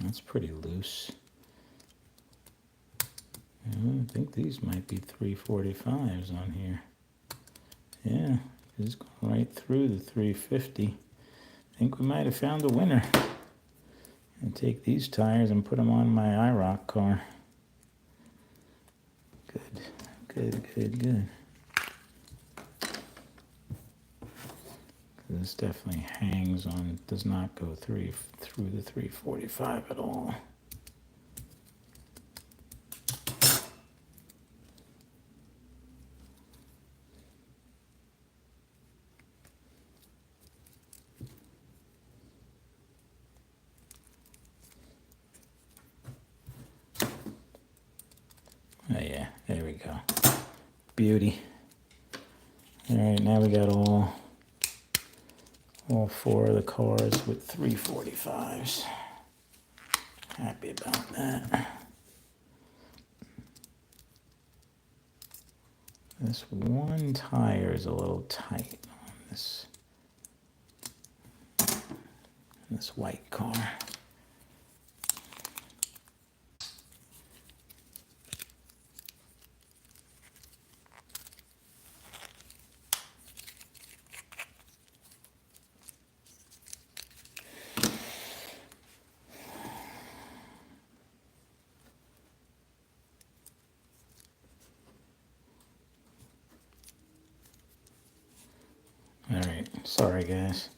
That's pretty loose. I think these might be 345s on here. Yeah, it's going right through the 350. I think we might have found a winner. And take these tires and put them on my IROC car. Good. This definitely hangs on, does not go through the 345 at all. Oh yeah, there we go. Beauty. All right, now we got all 4 of the cars with 345s. Happy about that. This one tire is a little tight on this white car. Sorry guys.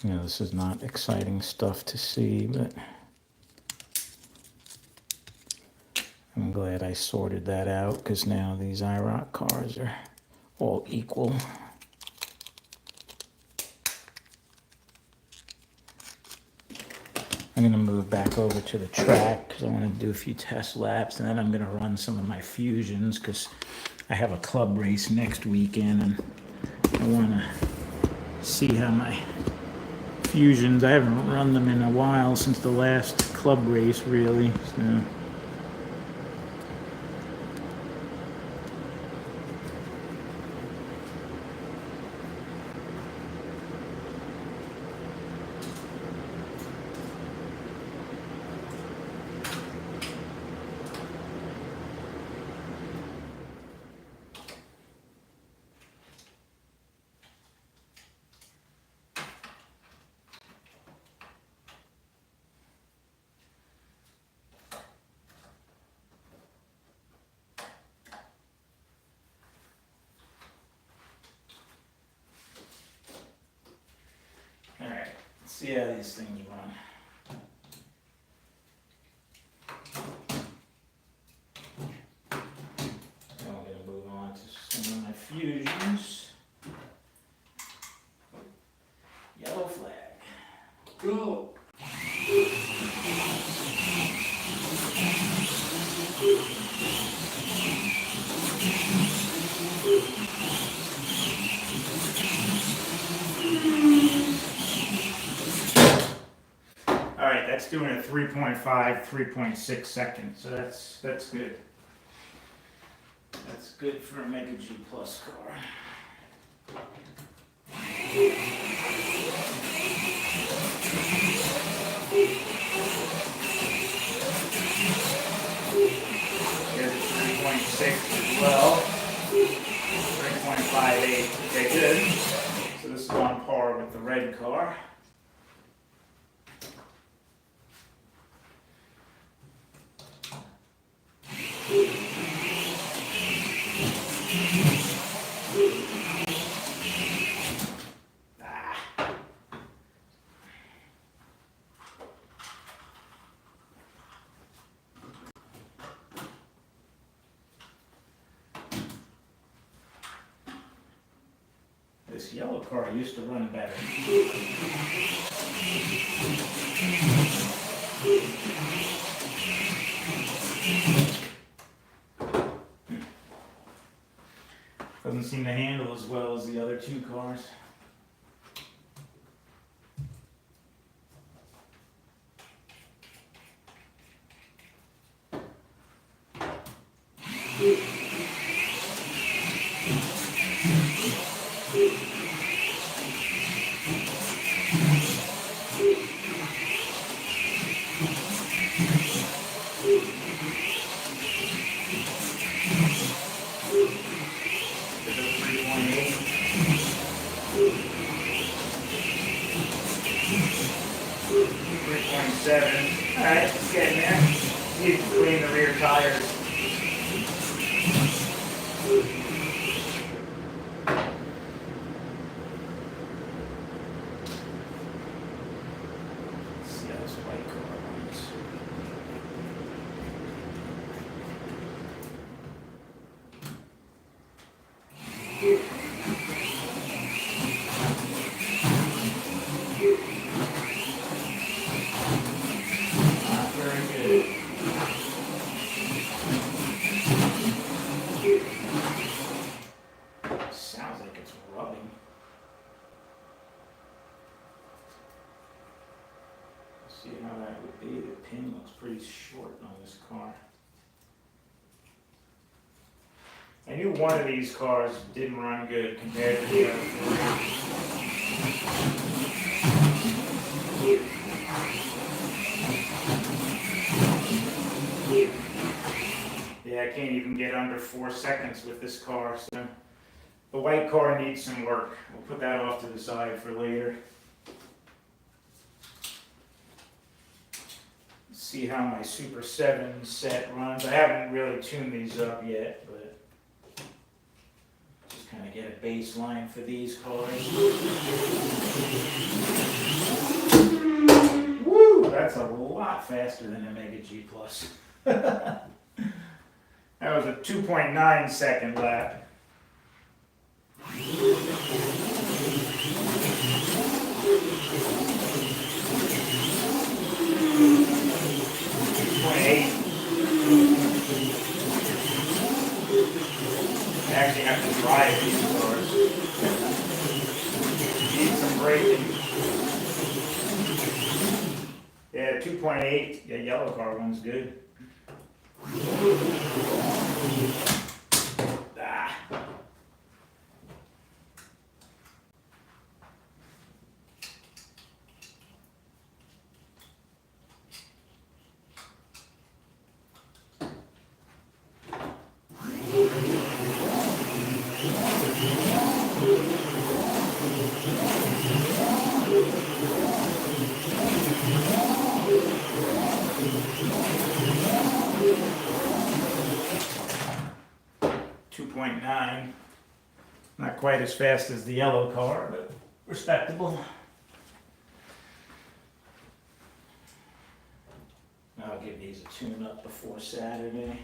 You know, this is not exciting stuff to see, but I'm glad I sorted that out because now these IROC cars are all equal. I'm going to move back over to the track because I want to do a few test laps, and then I'm going to run some of my fusions because I have a club race next weekend, and I want to see how my fusions, I haven't run them in a while since the last club race really, so. Alright, let's see how these things run. Now I'm going to move on to some of my fusions. Yellow flag. Go. Alright, that's doing a 3.5, 3.6 seconds, so that's good. That's good for a Mega G Plus car. Here's a 3.6 as well. 3.58. Okay, good. So this is on par with the red car. This yellow car used to run better. Doesn't seem to handle as well as the other two cars. Alright, it's getting there. Need to clean the rear tires. Let's see how this white car runs. Not very good. Sounds like it's rubbing. See how that would be. The pin looks pretty short on this car. I knew one of these cars didn't run good compared to the other three. Yeah, I can't even get under 4 seconds with this car, so the white car needs some work. We'll put that off to the side for later. See how my Super 7 set runs. I haven't really tuned these up yet, but just kind of get a baseline for these cars. Woo! That's a lot faster than a Mega G Plus. That was a 2.9 second lap. I actually have to drive these cars. Need some braking. Yeah, 2.8. Yeah, yellow car one's good. Ah. Not quite as fast as the yellow car, but respectable. I'll give these a tune-up before Saturday.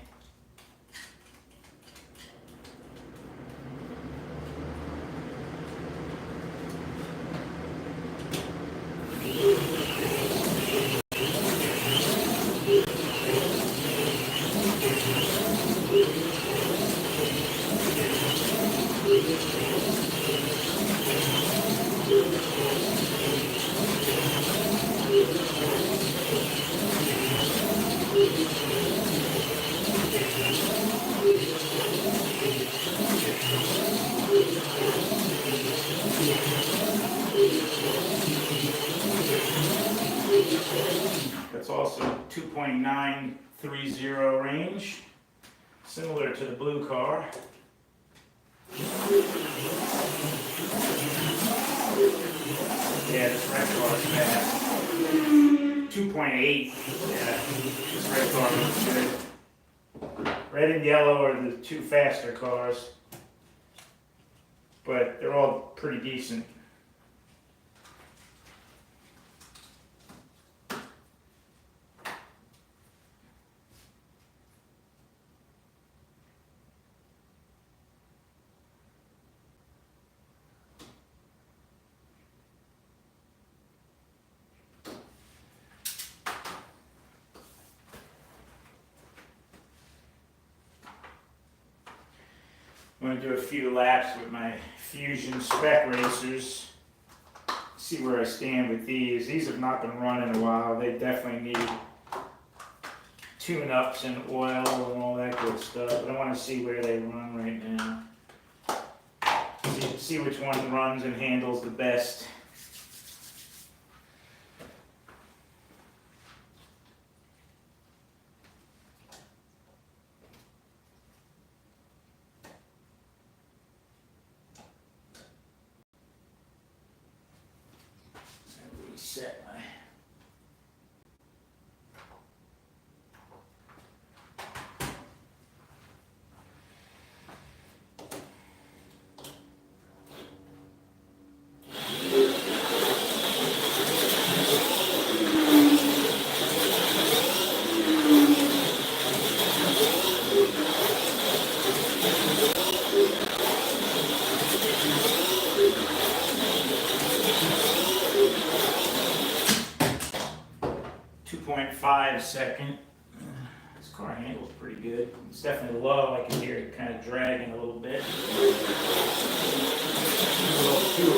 That's also 2.930 range, similar to the blue car. Yeah, this red car is fast. 2.8. Yeah, this red car looks good. Red and yellow are the two faster cars, but they're all pretty decent. I'm going to do a few laps with my Fusion Spec Racers, see where I stand with these. These have not been run in a while. They definitely need tune-ups and oil and all that good stuff, but I want to see where they run right now. See which one runs and handles the best. Reset my second. This car handles pretty good. It's definitely low. I can hear it kind of dragging a little bit. A little too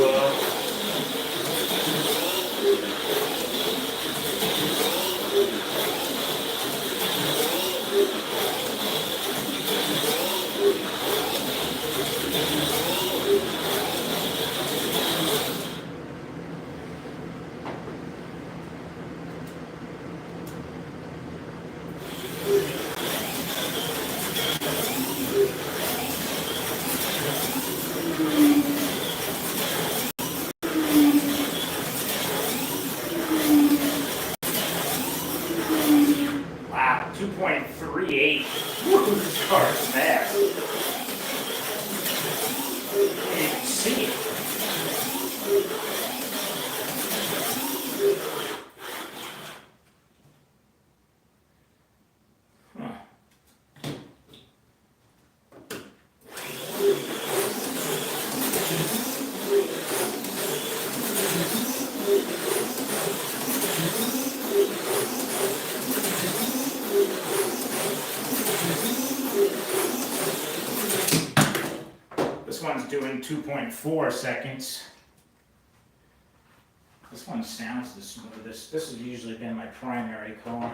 This one's doing 2.4 seconds. This one sounds the smoothest. This has usually been my primary car.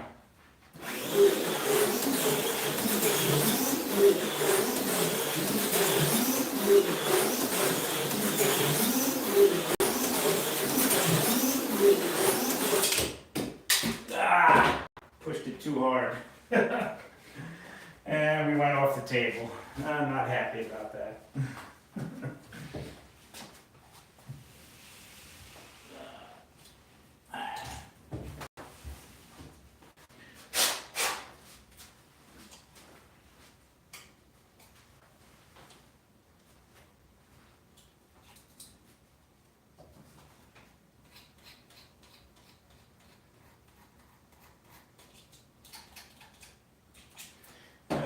Pushed it too hard. And we went off the table. I'm not happy about that.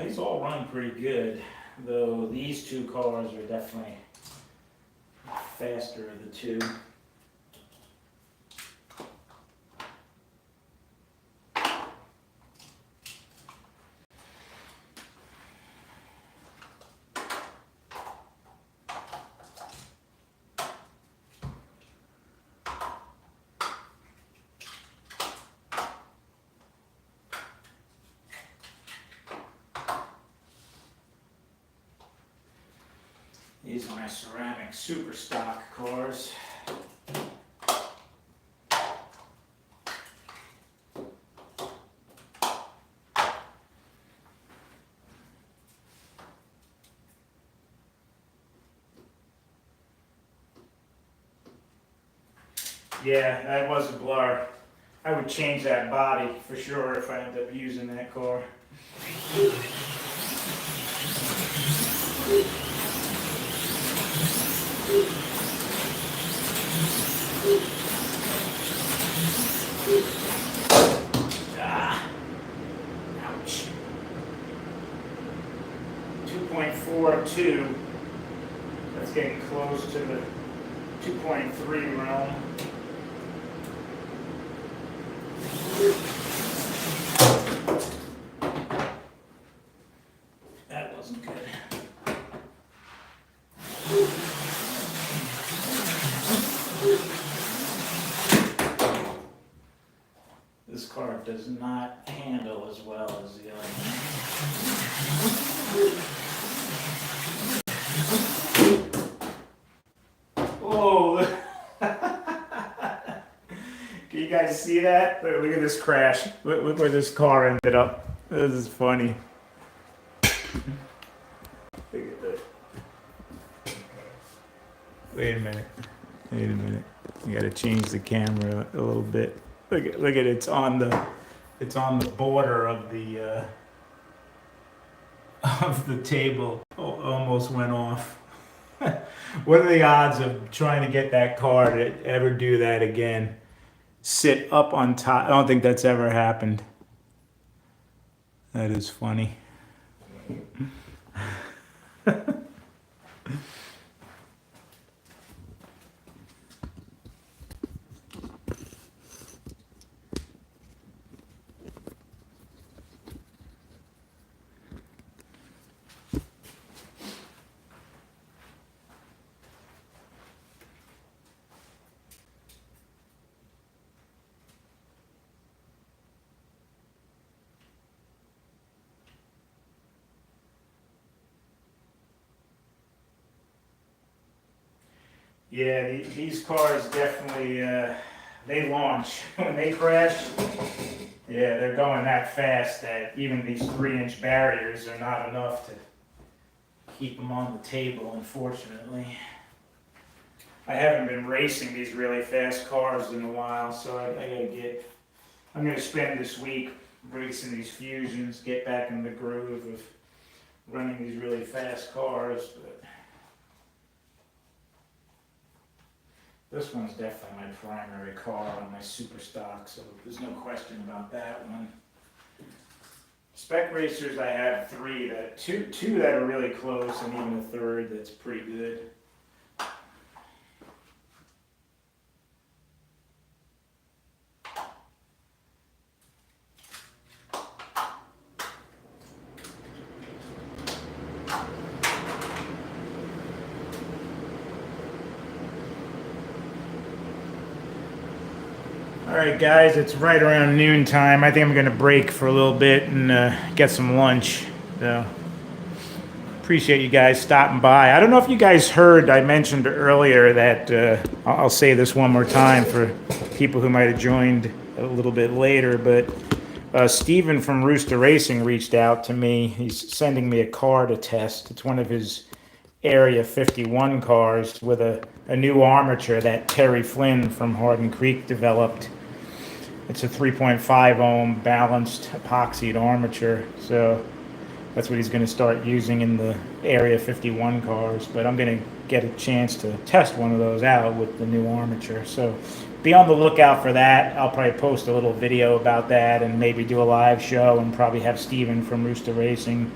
These all run pretty good, though these two cars are definitely faster of the two. These are my ceramic super stock cars. Yeah, that was a blur. I would change that body for sure if I ended up using that car. Ouch. 2.42. That's getting close to the 2.3 realm. That wasn't good. This car does not handle as well as the other one. Whoa! Can you guys see that? Look at this crash. Look where this car ended up. This is funny. Look at that. Wait a minute. You gotta change the camera a little bit. Look at it. It's on the border of the table. Oh, almost went off. What are the odds of trying to get that car to ever do that again? Sit up on top. I don't think that's ever happened. That is funny. Yeah, these cars definitely, they launch. When they crash, yeah, they're going that fast that even these 3-inch barriers are not enough to keep them on the table, unfortunately. I haven't been racing these really fast cars in a while, so I'm gonna spend this week racing these Fusions, get back in the groove of running these really fast cars, but this one's definitely my primary car on my super stock, so there's no question about that one. Spec racers, I have two that are really close, and even a third that's pretty good. right, guys, it's right around noon time. I think I'm going to break for a little bit and get some lunch. So, appreciate you guys stopping by. I don't know if you guys heard, I mentioned earlier that, I'll say this one more time for people who might have joined a little bit later, but Steven from Rooster Racing reached out to me. He's sending me a car to test. It's one of his Area 51 cars with a new armature that Terry Flynn from Hardin Creek developed. It's a 3.5 ohm balanced epoxied armature. So that's what he's going to start using in the Area 51 cars. But I'm going to get a chance to test one of those out with the new armature. So be on the lookout for that. I'll probably post a little video about that and maybe do a live show and probably have Steven from Rooster Racing.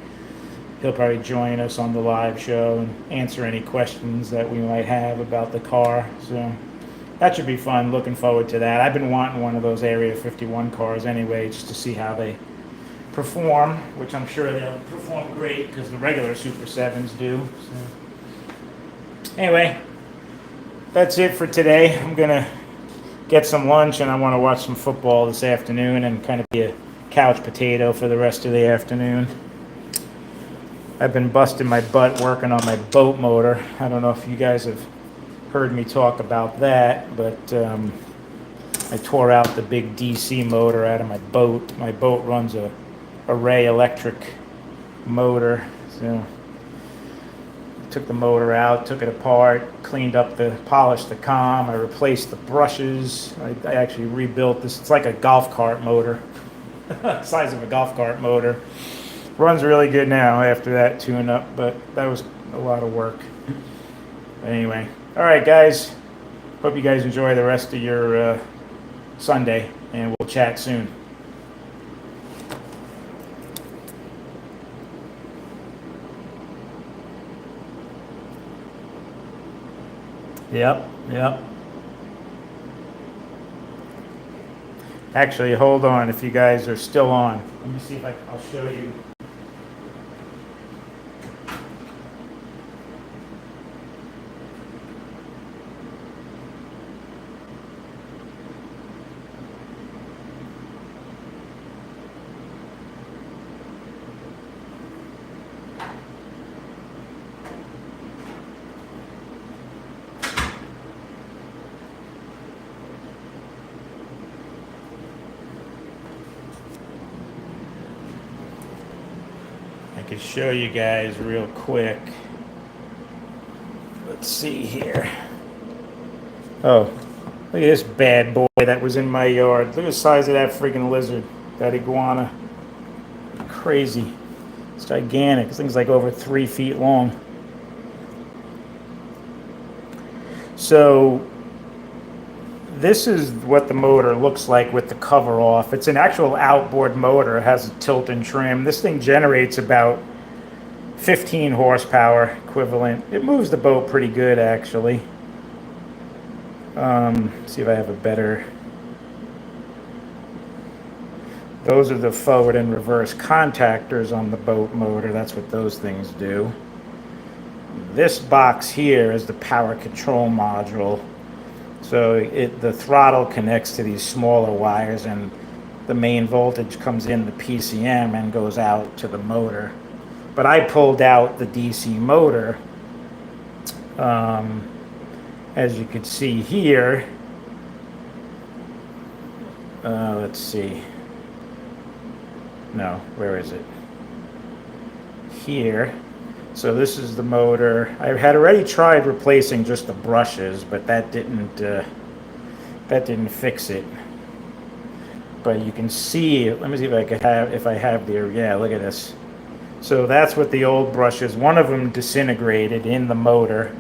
He'll probably join us on the live show and answer any questions that we might have about the car. So that should be fun. Looking forward to that. I've been wanting one of those Area 51 cars anyway, just to see how they perform, which I'm sure they'll perform great because the regular Super 7s do. So anyway, that's it for today. I'm going to get some lunch and I want to watch some football this afternoon and kind of be a couch potato for the rest of the afternoon. I've been busting my butt working on my boat motor. I don't know if you guys have heard me talk about that, but I tore out the big DC motor out of my boat. My boat runs a Array electric motor. So I took the motor out, took it apart, cleaned up polished the comm. I replaced the brushes. I actually rebuilt this. It's like a golf cart motor, size of a golf cart motor. Runs really good now after that tune-up, but that was a lot of work. Anyway, all right, guys. Hope you guys enjoy the rest of your Sunday, and we'll chat soon. Yep. Actually, hold on if you guys are still on. Let me see if I'll show you. I could show you guys real quick. Let's see here. Oh, look at this bad boy that was in my yard. Look at the size of that freaking lizard, that iguana. Crazy. It's gigantic. This thing's like over 3 feet long. So this is what the motor looks like with the cover off. It's an actual outboard motor. It has a tilt and trim. This thing generates about 15 horsepower equivalent. It moves the boat pretty good, actually. See if I have a better... Those are the forward and reverse contactors on the boat motor. That's what those things do. This box here is the power control module. So the throttle connects to these smaller wires and the main voltage comes in the PCM and goes out to the motor. But I pulled out the DC motor, as you can see here. Let's see. No, where is it? Here. So this is the motor. I had already tried replacing just the brushes, but that didn't fix it. But you can see, let me see if I have the, yeah, look at this. So that's what the old brushes, one of them disintegrated in the motor,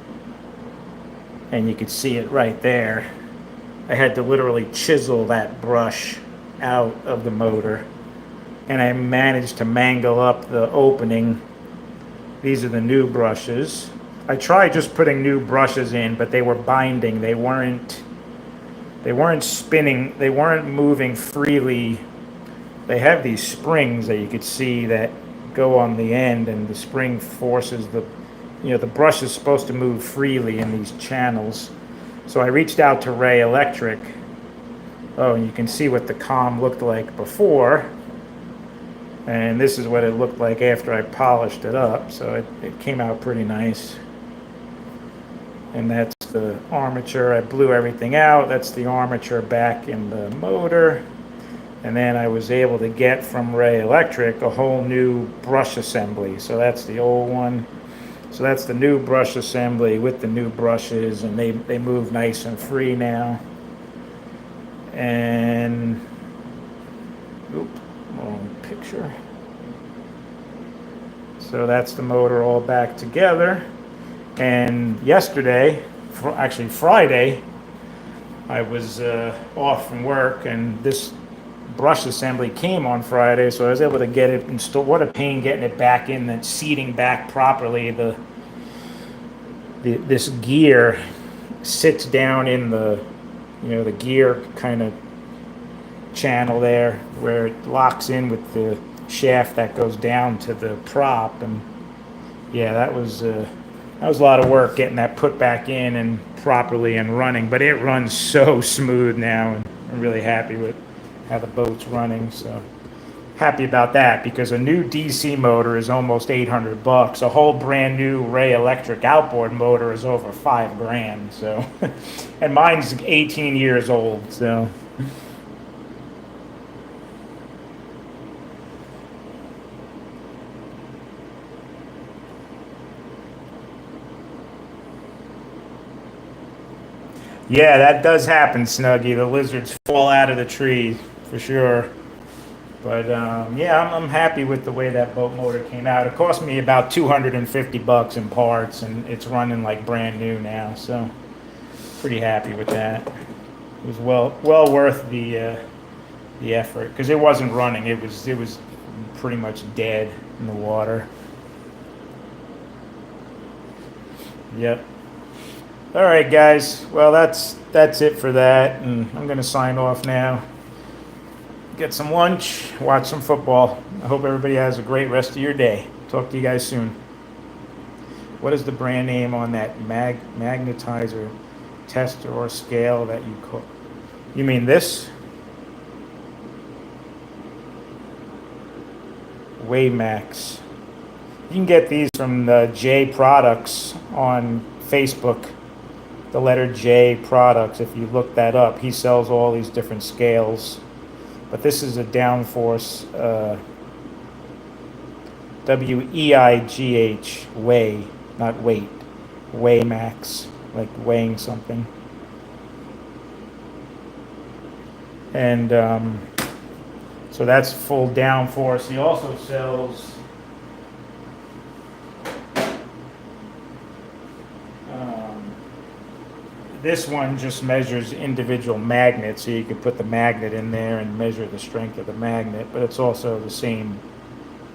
and you could see it right there. I had to literally chisel that brush out of the motor, and I managed to mangle up the opening. These are the new brushes. I tried just putting new brushes in, but they were binding. They weren't spinning. They weren't moving freely. They have these springs that you could see that go on the end, and the spring forces the brush is supposed to move freely in these channels. So I reached out to Ray Electric Oh, and you can see what the comm looked like before. And this is what it looked like after I polished it up. So it came out pretty nice. And that's the armature. I blew everything out. That's the armature back in the motor. And then I was able to get from Ray Electric a whole new brush assembly. So that's the old one. So that's the new brush assembly with the new brushes, and they move nice and free now. And oop, wrong picture. So that's the motor all back together. And yesterday, actually Friday, I was off from work, and this brush assembly came on Friday, so I was able to get it installed. What a pain getting it back in, then seating back properly. This gear sits down in the the gear kind of channel there, where it locks in with the shaft that goes down to the prop. And yeah, that was a lot of work getting that put back in and properly and running, but it runs so smooth now, and I'm really happy with how the boat's running. So happy about that, because a new DC motor is almost $800. A whole brand new Ray Electric outboard motor is over $5,000. So, and mine's 18 years old. So. Yeah, that does happen, Snuggy. The lizards fall out of the tree, for sure. But yeah, I'm happy with the way that boat motor came out. It cost me about $250 in parts, and it's running like brand new now. So pretty happy with that. It was well worth the effort, because it wasn't running. It was pretty much dead in the water. Yep. All right, guys. Well, that's it for that, and I'm gonna sign off now. Get some lunch, watch some football. I hope everybody has a great rest of your day. Talk to you guys soon. What is the brand name on that magnetizer tester or scale that you call? You mean this? Waymax. You can get these from the J Products on Facebook. The letter J Products. If you look that up, he sells all these different scales. But this is a downforce WEIGH, weigh, not weight, Waymax, like weighing something. And so that's full downforce. He also sells this one just measures individual magnets, so you can put the magnet in there and measure the strength of the magnet, but it's also the same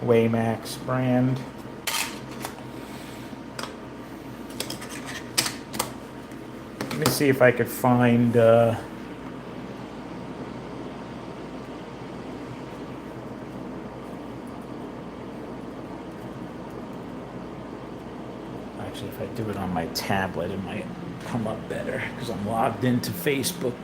Waymax brand. Let me see if I could find actually, if I do it on my tablet, it might come up better because I'm logged into Facebook.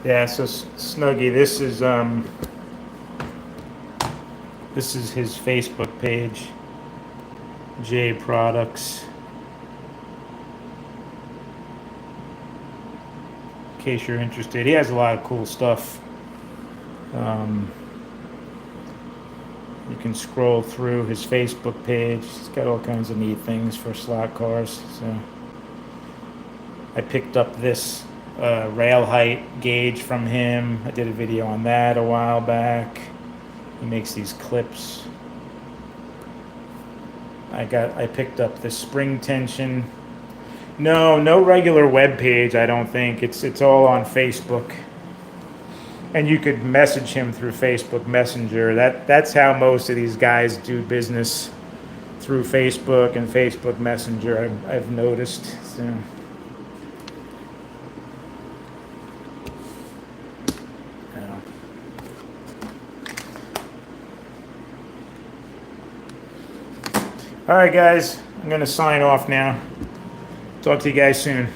Yeah, so Snuggy, this is his Facebook page, J Products. In case you're interested, he has a lot of cool stuff. You can scroll through his Facebook page. He's got all kinds of neat things for slot cars. So I picked up this rail height gauge from him. I did a video on that a while back. He makes these clips. I picked up the spring tension. No regular web page, I don't think. It's all on Facebook. and you could message him through Facebook Messenger. That's how most of these guys do business, through Facebook and Facebook Messenger. I've noticed. So. Yeah. All right, guys. I'm gonna sign off now. Talk to you guys soon.